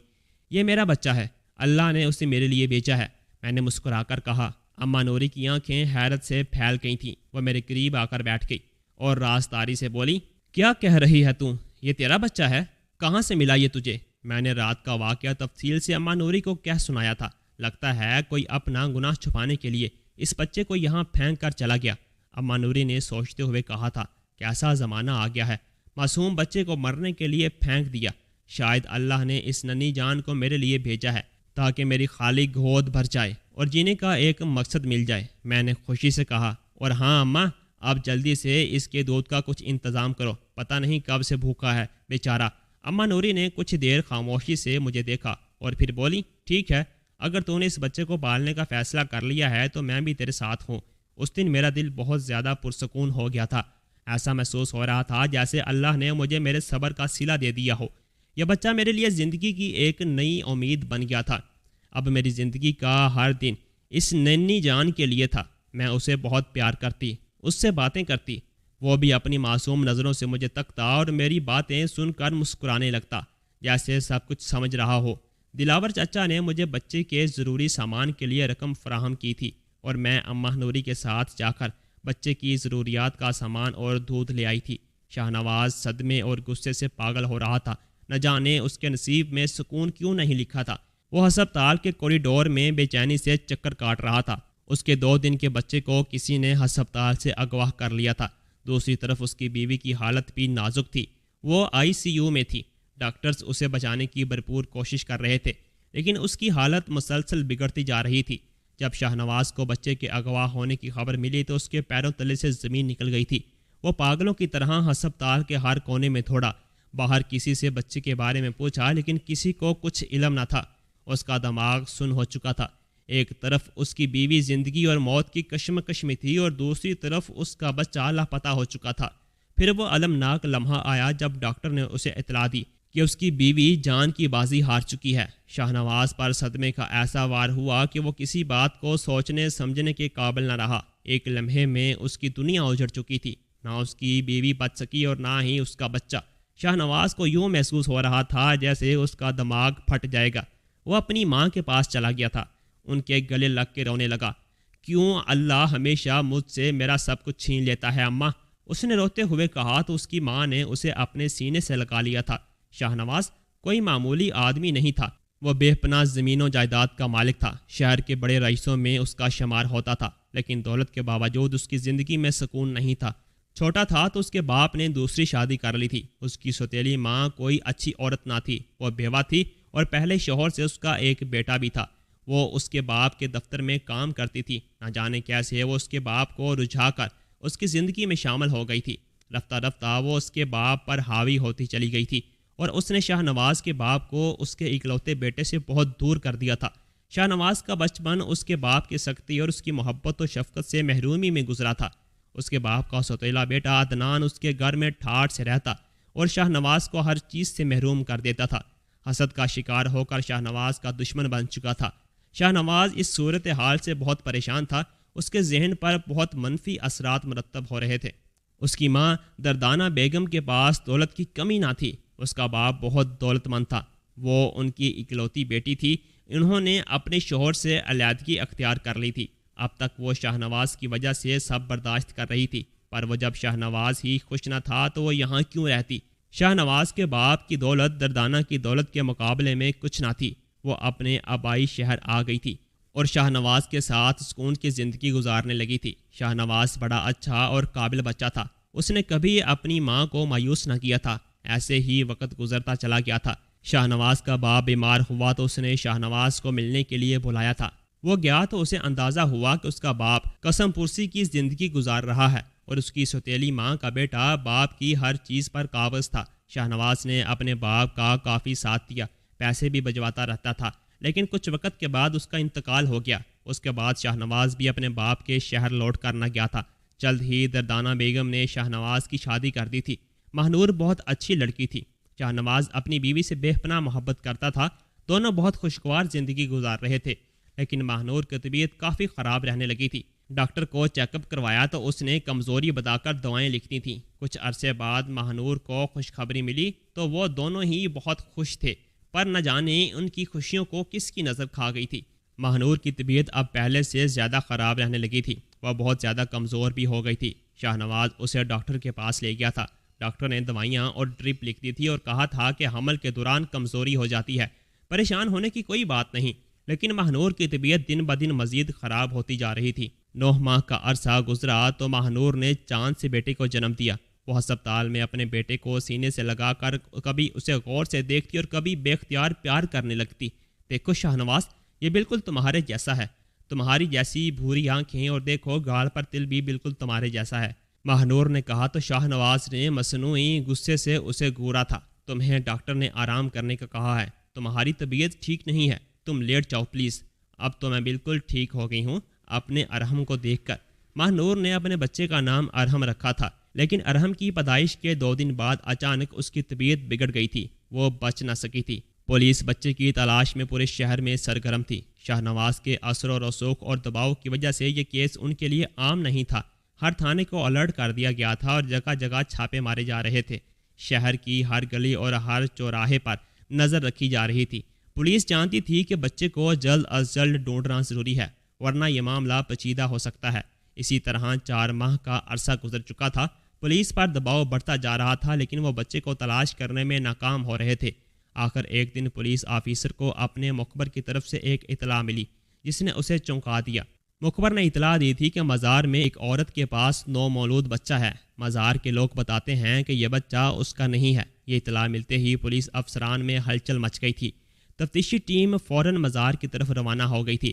Speaker 1: یہ میرا بچہ ہے، اللہ نے اسے میرے لیے بھیجا ہے، میں نے مسکرا کر کہا۔ اماں نوری کی آنکھیں حیرت سے پھیل گئی تھیں۔ وہ میرے قریب آ کر بیٹھ گئی اور رازداری سے بولی، کیا کہہ رہی ہے تو؟ یہ تیرا بچہ ہے؟ کہاں سے ملا یہ تجھے؟ میں نے رات کا واقعہ تفصیل سے اماں نوری کو کہہ سنایا تھا۔ لگتا ہے کوئی اپنا گناہ چھپانے کے لیے اس بچے کو یہاں پھینک کر چلا گیا۔ اماں نوری نے سوچتے ہوئے کہا تھا، کیسا زمانہ آ گیا ہے، معصوم بچے کو مرنے کے لیے پھینک دیا۔ شاید اللہ نے اس ننھی جان کو میرے لیے بھیجا ہے تاکہ میری خالی گود بھر جائے اور جینے کا ایک مقصد مل جائے۔ میں نے خوشی سے کہا، اور ہاں اماں، آپ جلدی سے اس کے دودھ کا کچھ انتظام کرو، پتہ نہیں کب سے بھوکا ہے بیچارہ۔ اماں نوری نے کچھ دیر خاموشی سے مجھے دیکھا اور پھر بولی، ٹھیک ہے، اگر تو نے اس بچے کو پالنے کا فیصلہ کر لیا ہے تو میں بھی تیرے ساتھ ہوں۔ اس دن میرا دل بہت زیادہ پرسکون ہو گیا تھا۔ ایسا محسوس ہو رہا تھا جیسے اللہ نے مجھے میرے صبر کا صلہ دے دیا ہو۔ یہ بچہ میرے لیے زندگی کی ایک نئی امید بن گیا تھا۔ اب میری زندگی کا ہر دن اس ننھی جان کے لیے تھا۔ میں اسے بہت پیار کرتی، اس سے باتیں کرتی، وہ بھی اپنی معصوم نظروں سے مجھے تکتا اور میری باتیں سن کر مسکرانے لگتا جیسے سب کچھ سمجھ رہا ہو۔ دلاور چچا نے مجھے بچے کے ضروری سامان کے لیے رقم فراہم کی تھی اور میں اماں نوری کے ساتھ جا کر بچے کی ضروریات کا سامان اور دودھ لے آئی تھی۔ شاہنواز صدمے اور غصے سے پاگل ہو رہا تھا۔ نہ جانے اس کے نصیب میں سکون کیوں نہیں لکھا تھا۔ وہ ہسپتال کے کوریڈور میں بے چینی سے چکر کاٹ رہا تھا۔ اس کے 2 دن کے بچے کو کسی نے ہسپتال سے اغوا کر لیا تھا۔ دوسری طرف اس کی بیوی کی حالت بھی نازک تھی۔ وہ ICU میں تھی۔ ڈاکٹرز اسے بچانے کی بھرپور کوشش کر رہے تھے، لیکن اس کی حالت مسلسل بگڑتی جا رہی تھی۔ جب شاہنواز کو بچے کے اغوا ہونے کی خبر ملی تو اس کے پیروں تلے سے زمین نکل گئی تھی۔ وہ پاگلوں کی طرح ہسپتال کے ہر کونے میں دوڑا۔ باہر کسی سے بچے کے بارے میں پوچھا، لیکن کسی کو کچھ علم نہ تھا۔ اس کا دماغ سن ہو چکا تھا۔ ایک طرف اس کی بیوی زندگی اور موت کی کشمکش میں تھی اور دوسری طرف اس کا بچہ لاپتہ ہو چکا تھا۔ پھر وہ المناک لمحہ آیا جب ڈاکٹر نے اسے اطلاع دی کہ اس کی بیوی جان کی بازی ہار چکی ہے۔ شاہنواز پر صدمے کا ایسا وار ہوا کہ وہ کسی بات کو سوچنے سمجھنے کے قابل نہ رہا۔ ایک لمحے میں اس کی دنیا اجڑ چکی تھی۔ نہ اس کی بیوی بچ سکی اور نہ ہی اس کا بچہ۔ شاہنواز کو یوں محسوس ہو رہا تھا جیسے اس کا دماغ پھٹ جائے گا۔ وہ اپنی ماں کے پاس چلا گیا تھا۔ ان کے گلے لگ کے رونے لگا۔ کیوں اللہ ہمیشہ مجھ سے میرا سب کچھ چھین لیتا ہے اماں؟ اس نے روتے ہوئے کہا تو اس کی ماں نے اسے اپنے سینے سے لگا لیا تھا۔ شاہنواز کوئی معمولی آدمی نہیں تھا۔ وہ بے پناہ زمین و جائیداد کا مالک تھا۔ شہر کے بڑے رئیسوں میں اس کا شمار ہوتا تھا، لیکن دولت کے باوجود اس کی زندگی میں سکون نہیں تھا۔ چھوٹا تھا تو اس کے باپ نے دوسری شادی کر لی تھی۔ اس کی سوتیلی ماں کوئی اچھی عورت نہ تھی۔ وہ بیوہ تھی اور پہلے شوہر سے اس کا ایک بیٹا بھی تھا۔ وہ اس کے باپ کے دفتر میں کام کرتی تھی۔ نہ جانے کیسے وہ اس کے باپ کو رجھا کر اس کی زندگی میں شامل ہو گئی تھی۔ رفتہ رفتہ وہ اس کے باپ پر حاوی ہوتی چلی گئی تھی اور اس نے شاہنواز کے باپ کو اس کے اکلوتے بیٹے سے بہت دور کر دیا تھا۔ شاہنواز کا بچپن اس کے باپ کی سختی اور اس کی محبت و شفقت سے محرومی میں گزرا تھا۔ اس کے باپ کا سوتیلا بیٹا عدنان اس کے گھر میں ٹھاٹھ سے رہتا اور شاہنواز کو ہر چیز سے محروم کر دیتا تھا۔ حسد کا شکار ہو کر شاہنواز کا دشمن بن چکا تھا۔ شاہنواز اس صورتحال سے بہت پریشان تھا۔ اس کے ذہن پر بہت منفی اثرات مرتب ہو رہے تھے۔ اس کی ماں دردانہ بیگم کے پاس دولت کی کمی نہ تھی۔ اس کا باپ بہت دولت مند تھا۔ وہ ان کی اکلوتی بیٹی تھی۔ انہوں نے اپنے شوہر سے علیحدگی اختیار کر لی تھی۔ اب تک وہ شاہنواز کی وجہ سے سب برداشت کر رہی تھی، پر وہ جب شاہنواز ہی خوش نہ تھا تو وہ یہاں کیوں رہتی؟ شاہنواز کے باپ کی دولت دردانہ کی دولت کے مقابلے میں کچھ نہ تھی۔ وہ اپنے آبائی شہر آ گئی تھی اور شاہنواز کے ساتھ سکون کی زندگی گزارنے لگی تھی۔ شاہنواز بڑا اچھا اور قابل بچہ تھا۔ اس نے کبھی اپنی ماں کو مایوس نہ کیا تھا۔ ایسے ہی وقت گزرتا چلا گیا تھا۔ شاہنواز کا باپ بیمار ہوا تو اس نے شاہنواز کو ملنے کے لیے بلایا تھا۔ وہ گیا تو اسے اندازہ ہوا کہ اس کا باپ قسم پرسی کی زندگی گزار رہا ہے اور اس کی سوتیلی ماں کا بیٹا باپ کی ہر چیز پر قابض تھا۔ شاہنواز نے اپنے باپ کا کافی ساتھ دیا، پیسے بھی بھجواتا رہتا تھا، لیکن کچھ وقت کے بعد اس کا انتقال ہو گیا۔ اس کے بعد شاہنواز بھی اپنے باپ کے شہر لوٹ کر نہ گیا تھا۔ جلد ہی دردانہ بیگم نے شاہنواز کی شادی کر دی تھی۔ ماہنور بہت اچھی لڑکی تھی۔ شاہنواز اپنی بیوی سے بے پناہ محبت کرتا تھا۔ دونوں بہت خوشگوار زندگی گزار رہے تھے، لیکن ماہنور کی طبیعت کافی خراب رہنے لگی تھی۔ ڈاکٹر کو چیک اپ کروایا تو اس نے کمزوری بتا کر دوائیں لکھنی تھیں۔ کچھ عرصے بعد ماہنور کو خوشخبری ملی تو وہ دونوں ہی بہت خوش تھے، پر نہ جانے ان کی خوشیوں کو کس کی نظر کھا گئی تھی۔ ماہنور کی طبیعت اب پہلے سے زیادہ خراب رہنے لگی تھی۔ وہ بہت زیادہ کمزور بھی ہو گئی تھی۔ شاہنواز اسے ڈاکٹر کے پاس لے گیا تھا۔ ڈاکٹر نے دوائیاں اور ڈرپ لکھ دی تھی اور کہا تھا کہ حمل کے دوران کمزوری ہو جاتی ہے، پریشان ہونے کی کوئی بات نہیں۔ لیکن ماہنور کی طبیعت دن بدن مزید خراب ہوتی جا رہی تھی۔ 9 ماہ کا عرصہ گزرا تو ماہنور نے چاند سے بیٹے کو جنم دیا۔ وہ ہسپتال میں اپنے بیٹے کو سینے سے لگا کر کبھی اسے غور سے دیکھتی اور کبھی بے اختیار پیار کرنے لگتی۔ دیکھو شاہنواز، یہ بالکل تمہارے جیسا ہے، تمہاری جیسی بھوری آنکھیں، اور دیکھو گال پر تل بھی بالکل تمہارے جیسا ہے، ماہنور نے کہا تو شاہنواز نے مصنوعی غصے سے اسے گھورا تھا۔ تمہیں ڈاکٹر نے آرام کرنے کا کہا ہے، تمہاری طبیعت ٹھیک نہیں ہے، تم لیٹ جاؤ پلیز۔ اب تو میں بالکل ٹھیک ہو گئی ہوں۔ اپنے ارحم کو دیکھ کر ماہنور نے اپنے بچے کا نام ارحم رکھا تھا، لیکن ارحم کی پیدائش کے 2 دن بعد اچانک اس کی طبیعت بگڑ گئی تھی۔ وہ بچ نہ سکی تھی۔ پولیس بچے کی تلاش میں پورے شہر میں سرگرم تھی۔ شاہنواز کے اثر و رسوخ اور دباؤ کی وجہ سے یہ کیس ان کے لیے عام نہیں تھا۔ ہر تھانے کو الرٹ کر دیا گیا تھا اور جگہ جگہ چھاپے مارے جا رہے تھے۔ شہر کی ہر گلی اور ہر چوراہے پر نظر رکھی جا رہی تھی۔ پولیس جانتی تھی کہ بچے کو جلد از جلد ڈھونڈنا ضروری ہے، ورنہ یہ معاملہ پیچیدہ ہو سکتا ہے۔ اسی طرح 4 ماہ کا عرصہ گزر چکا تھا۔ پولیس پر دباؤ بڑھتا جا رہا تھا لیکن وہ بچے کو تلاش کرنے میں ناکام ہو رہے تھے۔ آخر ایک دن پولیس آفیسر کو اپنے مخبر کی طرف سے ایک اطلاع ملی جس نے اسے چونکا دیا۔ مخبر نے اطلاع دی تھی کہ مزار میں ایک عورت کے پاس نومولود بچہ ہے۔ مزار کے لوگ بتاتے ہیں کہ یہ بچہ اس کا نہیں ہے۔ یہ اطلاع ملتے ہی پولیس افسران میں ہلچل مچ گئی تھی۔ تفتیشی ٹیم فوراً مزار کی طرف روانہ ہو گئی تھی۔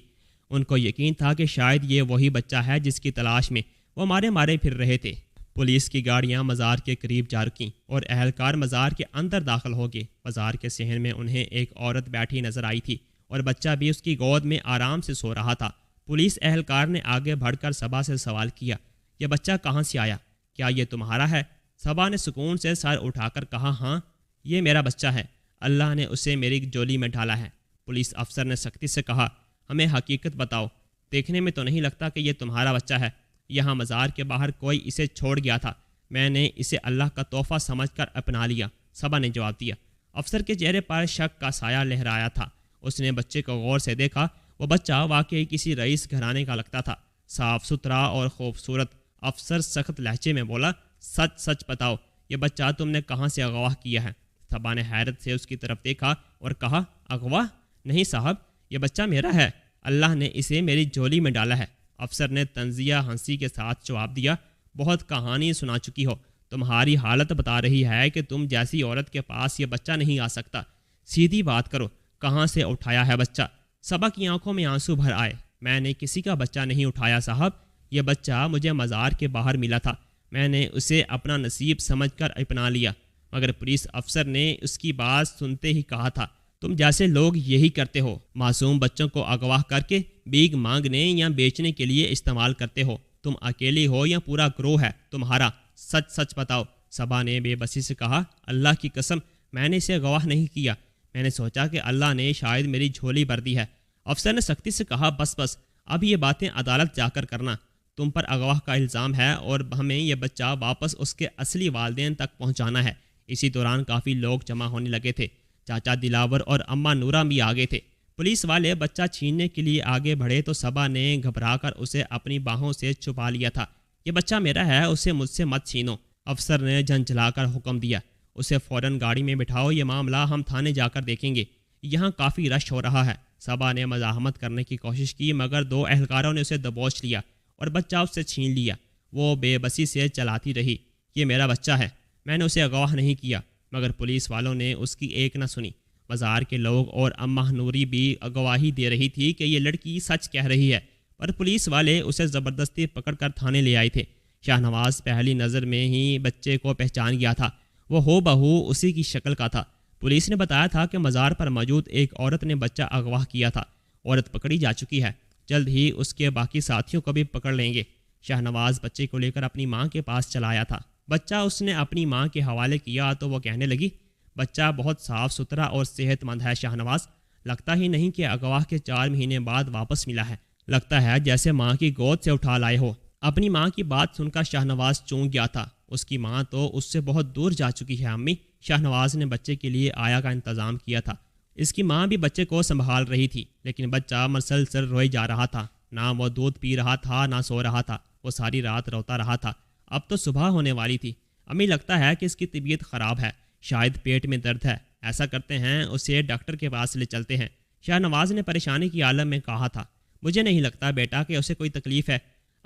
Speaker 1: ان کو یقین تھا کہ شاید یہ وہی بچہ ہے جس کی تلاش میں وہ مارے پھر رہے تھے۔ پولیس کی گاڑیاں مزار کے قریب جا رکیں اور اہلکار مزار کے اندر داخل ہو گئے۔ مزار کے صحن میں انہیں ایک عورت بیٹھی نظر آئی تھی اور بچہ بھی اس کی گود میں آرام سے سو رہا تھا۔ پولیس اہلکار نے آگے بڑھ کر صبا سے سوال کیا، یہ بچہ کہاں سے آیا؟ کیا یہ تمہارا ہے؟ صبا نے سکون سے سر اٹھا کر کہا، ہاں یہ میرا بچہ ہے، اللہ نے اسے میری جولی میں ڈالا ہے۔ پولیس افسر نے سختی سے کہا، ہمیں حقیقت بتاؤ، دیکھنے میں تو نہیں لگتا کہ یہ تمہارا بچہ ہے۔ یہاں مزار کے باہر کوئی اسے چھوڑ گیا تھا، میں نے اسے اللہ کا تحفہ سمجھ کر اپنا لیا، صبا نے جواب دیا۔ افسر کے چہرے پر شک کا سایہ لہرایا تھا۔ اس نے بچے کو غور سے دیکھا۔ وہ بچہ واقعی کسی رئیس گھرانے کا لگتا تھا، صاف ستھرا اور خوبصورت۔ افسر سخت لہجے میں بولا، سچ سچ بتاؤ، یہ بچہ تم نے کہاں سے اغوا کیا ہے؟ صبا نے حیرت سے اس کی طرف دیکھا اور کہا، اغوا؟ نہیں صاحب، یہ بچہ میرا ہے، اللہ نے اسے میری جولی میں ڈالا ہے۔ افسر نے طنزیہ ہنسی کے ساتھ جواب دیا، بہت کہانی سنا چکی ہو، تمہاری حالت بتا رہی ہے کہ تم جیسی عورت کے پاس یہ بچہ نہیں آ سکتا، سیدھی بات کرو، کہاں سے اٹھایا ہے بچہ؟ صبا کی آنکھوں میں آنسو بھر آئے۔ میں نے کسی کا بچہ نہیں اٹھایا صاحب، یہ بچہ مجھے مزار کے باہر ملا تھا، میں نے اسے اپنا نصیب سمجھ کر اپنا لیا۔ مگر پولیس افسر نے اس کی بات سنتے ہی کہا تھا، تم جیسے لوگ یہی کرتے ہو، معصوم بچوں کو اغوا کر کے بھیک مانگنے یا بیچنے کے لیے استعمال کرتے ہو۔ تم اکیلی ہو یا پورا گروہ ہے تمہارا؟ سچ سچ بتاؤ۔ صبا نے بے بسی سے کہا، اللہ کی قسم میں نے اسے اغوا نہیں کیا، میں نے سوچا کہ اللہ نے شاید میری جھولی بھر دی ہے۔ افسر نے سختی سے کہا، بس اب یہ باتیں عدالت جا کر کرنا، تم پر اغوا کا الزام ہے اور ہمیں یہ بچہ واپس اس کے اصلی والدین تک پہنچانا ہے۔ اسی دوران کافی لوگ جمع ہونے لگے تھے۔ چاچا دلاور اور اماں نورا بھی آگے تھے۔ پولیس والے بچہ چھیننے کے لیے آگے بڑھے تو صبا نے گھبرا کر اسے اپنی باہوں سے چھپا لیا تھا۔ یہ بچہ میرا ہے، اسے مجھ سے مت چھینو، افسر نے جھنجھلا کر حکم دیا۔ اسے فوراً گاڑی میں بٹھاؤ، یہ معاملہ ہم تھانے جا کر دیکھیں گے، یہاں کافی رش ہو رہا ہے۔ صبا نے مزاحمت کرنے کی کوشش کی مگر 2 اہلکاروں نے اسے دبوچ لیا اور بچہ اس سے چھین لیا۔ وہ بے بسی سے چلاتی رہی، یہ میرا بچہ ہے، میں نے اسے اغوا نہیں کیا، مگر پولیس والوں نے اس کی ایک نہ سنی۔ بازار کے لوگ اور اماں نوری بھی گواہی دے رہی تھی کہ یہ لڑکی سچ کہہ رہی ہے، پر پولیس والے اسے زبردستی پکڑ کر تھانے لے آئے تھے۔ شاہنواز پہلی نظر میں ہی بچے کو پہچان گیا تھا، وہ ہو بہو اسی کی شکل کا تھا۔ پولیس نے بتایا تھا کہ مزار پر موجود ایک عورت نے بچہ اغوا کیا تھا، عورت پکڑی جا چکی ہے، جلد ہی اس کے باقی ساتھیوں کو بھی پکڑ لیں گے۔ شاہنواز بچے کو لے کر اپنی ماں کے پاس چلا آیا تھا۔ بچہ اس نے اپنی ماں کے حوالے کیا تو وہ کہنے لگی، بچہ بہت صاف ستھرا اور صحت مند ہے شاہنواز، لگتا ہی نہیں کہ اغوا کے 4 مہینے بعد واپس ملا ہے، لگتا ہے جیسے ماں کی گود سے اٹھا لائے ہو۔ اپنی ماں کی بات سن کر شاہنواز چونک گیا تھا، اس کی ماں تو اس سے بہت دور جا چکی ہے امی۔ شاہنواز نے بچے کے لیے آیا کا انتظام کیا تھا، اس کی ماں بھی بچے کو سنبھال رہی تھی، لیکن بچہ مسلسل روئے جا رہا تھا، نہ وہ دودھ پی رہا تھا نہ سو رہا تھا، وہ ساری رات روتا رہا تھا۔ اب تو صبح ہونے والی تھی، امی لگتا ہے کہ اس کی طبیعت خراب ہے، شاید پیٹ میں درد ہے، ایسا کرتے ہیں اسے ڈاکٹر کے پاس لے چلتے ہیں، شاہنواز نے پریشانی کی عالم میں کہا تھا۔ مجھے نہیں لگتا بیٹا کہ اسے کوئی تکلیف ہے،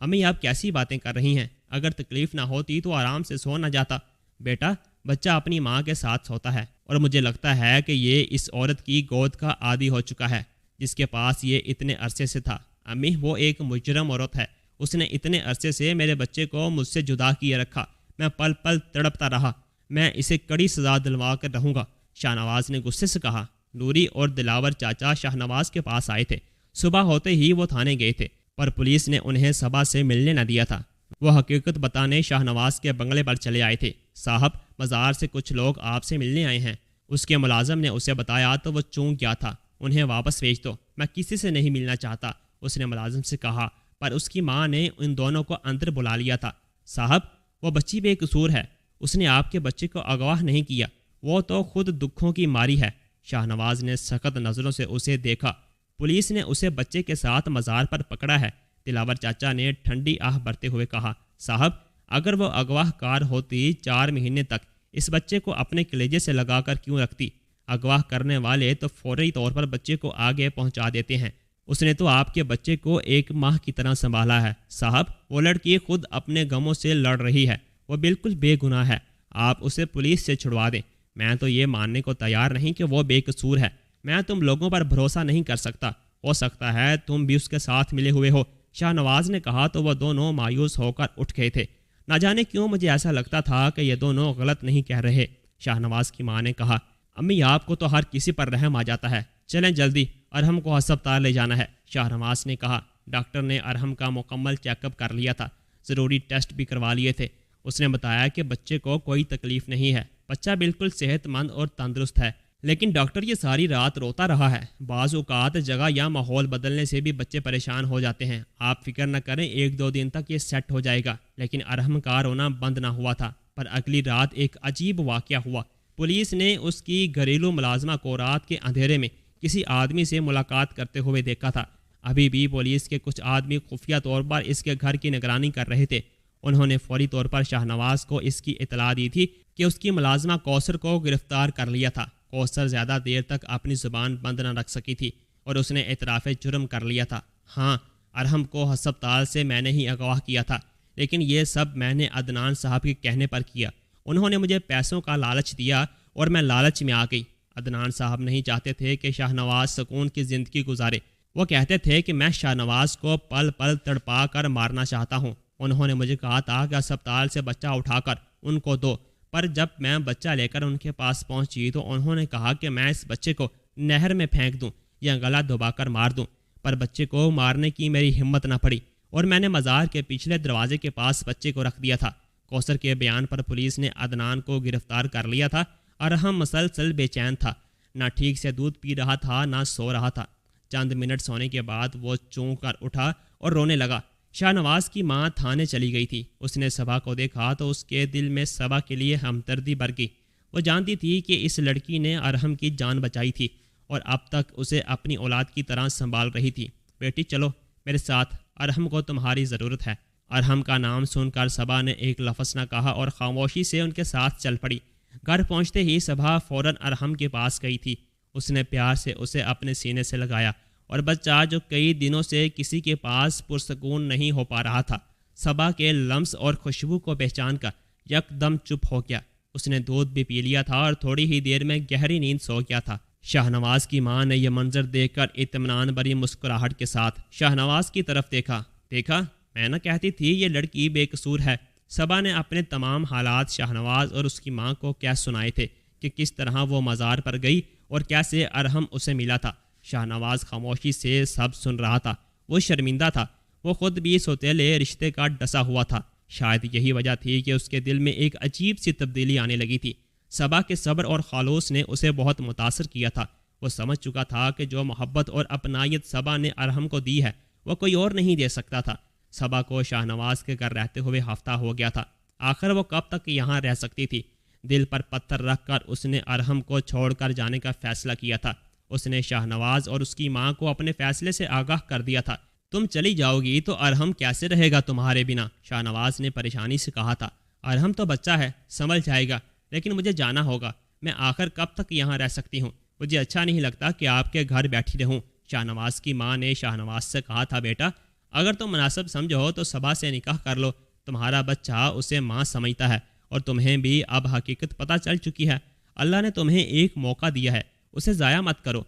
Speaker 1: امی آپ کیسی باتیں کر رہی ہیں، اگر تکلیف نہ ہوتی تو آرام سے سو نہ جاتا۔ بیٹا بچہ اپنی ماں کے ساتھ سوتا ہے اور مجھے لگتا ہے کہ یہ اس عورت کی گود کا عادی ہو چکا ہے جس کے پاس یہ اتنے عرصے سے تھا۔ امی وہ ایک مجرم عورت ہے، اس نے اتنے عرصے سے میرے بچے کو مجھ سے جدا کیے رکھا، میں پل پل تڑپتا رہا، میں اسے کڑی سزا دلوا کر رہوں گا، شاہنواز نے غصے سے کہا۔ نوری اور دلاور چاچا شاہنواز کے پاس آئے تھے۔ صبح ہوتے ہی وہ تھانے گئے تھے، پر پولیس نے انہیں صبا سے ملنے نہ دیا تھا۔ وہ حقیقت بتانے شاہنواز کے بنگلے پر چلے آئے تھے۔ صاحب مزار سے کچھ لوگ آپ سے ملنے آئے ہیں، اس کے ملازم نے اسے بتایا تو وہ چونک گیا تھا، انہیں واپس بھیج دو، میں کسی سے نہیں ملنا چاہتا، اس نے ملازم سے کہا، پر اس کی ماں نے ان دونوں کو اندر بلا لیا تھا۔ صاحب وہ بچی بے قصور ہے، اس نے آپ کے بچے کو اغوا نہیں کیا، وہ تو خود دکھوں کی ماری ہے۔ شاہنواز نے سخت نظروں سے اسے دیکھا۔ پولیس نے اسے بچے کے ساتھ مزار پر پکڑا ہے، دلاور چاچا نے ٹھنڈی آہ بھرتے ہوئے کہا، صاحب اگر وہ اغواہ کار ہوتی 4 مہینے تک اس بچے کو اپنے کلیجے سے لگا کر کیوں رکھتی؟ اغواہ کرنے والے تو فوری طور پر بچے کو آگے پہنچا دیتے ہیں۔ اس نے تو آپ کے بچے کو 1 ماہ کی طرح سنبھالا ہے۔ صاحب وہ لڑکی خود اپنے غموں سے لڑ رہی ہے، وہ بالکل بے گناہ ہے، آپ اسے پولیس سے چھڑوا دیں۔ میں تو یہ ماننے کو تیار نہیں کہ وہ بے قصور ہے۔ میں تم لوگوں پر بھروسہ نہیں کر سکتا، ہو سکتا ہے تم بھی اس کے ساتھ ملے ہوئے ہو۔ شاہ نواز نے کہا تو وہ دونوں مایوس ہو کر اٹھ گئے تھے۔ نہ جانے کیوں مجھے ایسا لگتا تھا کہ یہ دونوں غلط نہیں کہہ رہے۔ شاہ نواز کی ماں نے کہا، امی آپ کو تو ہر کسی پر رحم آ جاتا ہے، چلیں جلدی، ارحم کو ہسپتال لے جانا ہے۔ شاہ نواز نے کہا، ڈاکٹر نے ارحم کا مکمل چیک اپ کر لیا تھا، ضروری ٹیسٹ بھی کروا لیے تھے۔ اس نے بتایا کہ بچے کو کوئی تکلیف نہیں ہے، بچہ بالکل صحت مند اور تندرست ہے، لیکن ڈاکٹر یہ ساری رات روتا رہا ہے۔ بعض اوقات جگہ یا ماحول بدلنے سے بھی بچے پریشان ہو جاتے ہیں۔ آپ فکر نہ کریں، 1-2 دن تک یہ سیٹ ہو جائے گا۔ لیکن ارحم کا رونا بند نہ ہوا تھا، پر اگلی رات ایک عجیب واقعہ ہوا۔ پولیس نے اس کی گھریلو ملازمہ کو رات کے اندھیرے میں کسی آدمی سے ملاقات کرتے ہوئے دیکھا تھا۔ ابھی بھی پولیس کے کچھ آدمی خفیہ طور پر اس کے گھر کی نگرانی کر رہے تھے۔ انہوں نے فوری طور پر شاہ نواز کو اس کی اطلاع دی تھی کہ اس کی ملازمہ کوثر کو گرفتار کر لیا تھا۔ کوثر زیادہ دیر تک اپنی زبان بند نہ رکھ سکی تھی اور اس نے اعتراف جرم کر لیا تھا۔ ہاں، ارحم کو ہسپتال سے میں نے ہی اغوا کیا تھا، لیکن یہ سب میں نے عدنان صاحب کے کہنے پر کیا۔ انہوں نے مجھے پیسوں کا لالچ دیا اور میں لالچ میں آ گئی۔ عدنان صاحب نہیں چاہتے تھے کہ شاہ نواز سکون کی زندگی گزارے۔ وہ کہتے تھے کہ میں شاہ نواز کو پل پل تڑپا کر مارنا چاہتا ہوں۔ انہوں نے مجھے کہا تھا کہ ہسپتال سے بچہ اٹھا کر ان کو دو، پر جب میں بچہ لے کر ان کے پاس پہنچی تو انہوں نے کہا کہ میں اس بچے کو نہر میں پھینک دوں یا گلا دبا کر مار دوں، پر بچے کو مارنے کی میری ہمت نہ پڑی اور میں نے مزار کے پچھلے دروازے کے پاس بچے کو رکھ دیا تھا۔ کوثر کے بیان پر پولیس نے عدنان کو گرفتار کر لیا تھا۔ ارحم مسلسل بے چین تھا، نہ ٹھیک سے دودھ پی رہا تھا نہ سو رہا تھا۔ چند منٹ سونے کے بعد وہ چونک کر اٹھا اور رونے لگا۔ شاہ نواز کی ماں تھانے چلی گئی تھی۔ اس نے صبا کو دیکھا تو اس کے دل میں صبا کے لیے ہمدردی بھر گئی۔ وہ جانتی تھی کہ اس لڑکی نے ارحم کی جان بچائی تھی اور اب تک اسے اپنی اولاد کی طرح سنبھال رہی تھی۔ بیٹی چلو میرے ساتھ، ارحم کو تمہاری ضرورت ہے۔ ارحم کا نام سن کر صبا نے ایک لفظ نہ کہا اور خاموشی سے ان کے ساتھ چل پڑی۔ گھر پہنچتے ہی صبا فوراً ارحم کے پاس گئی تھی۔ اس نے پیار سے اسے اپنے سینے سے لگایا اور بچہ جو کئی دنوں سے کسی کے پاس پرسکون نہیں ہو پا رہا تھا، صبا کے لمس اور خوشبو کو پہچان کر یکدم چپ ہو گیا۔ اس نے دودھ بھی پی لیا تھا اور تھوڑی ہی دیر میں گہری نیند سو گیا تھا۔ شاہ نواز کی ماں نے یہ منظر دیکھ کر اطمینان بھری مسکراہٹ کے ساتھ شاہ نواز کی طرف دیکھا میں نہ کہتی تھی یہ لڑکی بے قصور ہے۔ صبا نے اپنے تمام حالات شاہ نواز اور اس کی ماں کو کیا سنائے تھے کہ کس طرح وہ مزار پر گئی اور کیسے ارحم اسے ملا تھا۔ شاہ نواز خاموشی سے سب سن رہا تھا۔ وہ شرمندہ تھا، وہ خود بھی سوتیلے رشتے کا ڈسا ہوا تھا۔ شاید یہی وجہ تھی کہ اس کے دل میں ایک عجیب سی تبدیلی آنے لگی تھی۔ صبا کے صبر اور خلوص نے اسے بہت متاثر کیا تھا۔ وہ سمجھ چکا تھا کہ جو محبت اور اپنائیت صبا نے ارحم کو دی ہے وہ کوئی اور نہیں دے سکتا تھا۔ صبا کو شاہ نواز کے گھر رہتے ہوئے ہفتہ ہو گیا تھا۔ آخر وہ کب تک یہاں رہ سکتی تھی؟ دل پر پتھر رکھ کر اس نے ارحم کو چھوڑ کر جانے کا فیصلہ کیا تھا۔ اس نے شاہ نواز اور اس کی ماں کو اپنے فیصلے سے آگاہ کر دیا تھا۔ تم چلی جاؤ گی تو ارحم کیسے رہے گا تمہارے بنا؟ شاہ نواز نے پریشانی سے کہا تھا۔ ارحم تو بچہ ہے، سنبھل جائے گا، لیکن مجھے جانا ہوگا۔ میں آخر کب تک یہاں رہ سکتی ہوں؟ مجھے اچھا نہیں لگتا کہ آپ کے گھر بیٹھی رہوں۔ شاہ نواز کی ماں نے شاہ نواز سے کہا تھا، بیٹا اگر تم مناسب سمجھو تو صبا سے نکاح کر لو۔ تمہارا بچہ اسے ماں سمجھتا ہے اور تمہیں بھی اب حقیقت پتہ چل چکی ہے۔ اللہ نے تمہیں ایک موقع دیا ہے، اسے ضائع مت کرو۔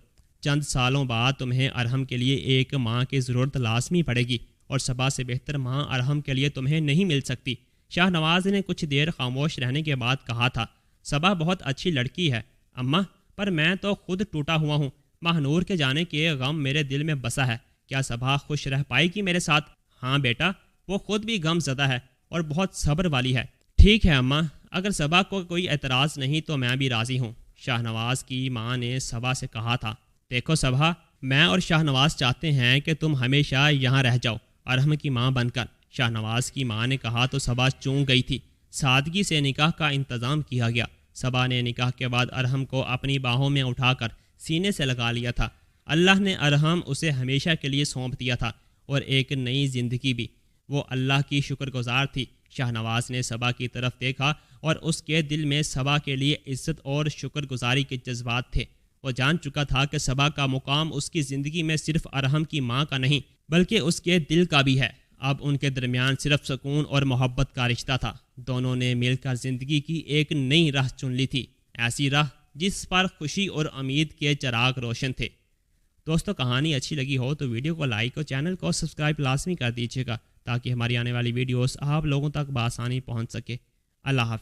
Speaker 1: چند سالوں بعد تمہیں ارحم کے لیے ایک ماں کی ضرورت لازمی پڑے گی اور صبا سے بہتر ماں ارحم کے لیے تمہیں نہیں مل سکتی۔ شاہ نواز نے کچھ دیر خاموش رہنے کے بعد کہا تھا، صبا بہت اچھی لڑکی ہے اماں، پر میں تو خود ٹوٹا ہوا ہوں۔ ماہنور کے جانے کے غم میرے دل میں بسا ہے۔ کیا صبا خوش رہ پائے گی میرے ساتھ؟ ہاں بیٹا، وہ خود بھی غم زدہ ہے اور بہت صبر والی ہے۔ ٹھیک ہے اماں، اگر صبا کو کوئی اعتراض نہیں تو میں بھی راضی ہوں۔ شاہ نواز کی ماں نے صبا سے کہا تھا، دیکھو صبا، میں اور شاہ نواز چاہتے ہیں کہ تم ہمیشہ یہاں رہ جاؤ ارحم کی ماں بن کر۔ شاہ نواز کی ماں نے کہا تو صبا چونک گئی تھی۔ سادگی سے نکاح کا انتظام کیا گیا۔ صبا نے نکاح کے بعد ارحم کو اپنی باہوں میں اٹھا کر سینے سے لگا لیا تھا۔ اللہ نے ارحم اسے ہمیشہ کے لیے سونپ دیا تھا اور ایک نئی زندگی بھی۔ وہ اللہ کی شکر گزار تھی۔ شاہ نواز نے صبا کی طرف دیکھا اور اس کے دل میں صبا کے لیے عزت اور شکر گزاری کے جذبات تھے۔ وہ جان چکا تھا کہ صبا کا مقام اس کی زندگی میں صرف ارحم کی ماں کا نہیں بلکہ اس کے دل کا بھی ہے۔ اب ان کے درمیان صرف سکون اور محبت کا رشتہ تھا۔ دونوں نے مل کر زندگی کی ایک نئی راہ چن لی تھی، ایسی راہ جس پر خوشی اور امید کے چراغ روشن تھے۔ دوستو، کہانی اچھی لگی ہو تو ویڈیو کو لائک اور چینل کو سبسکرائب لازمی کر دیجیے گا تاکہ ہماری آنے والی ویڈیوز آپ لوگوں تک بآسانی پہنچ سکے۔ اللہ حافظ۔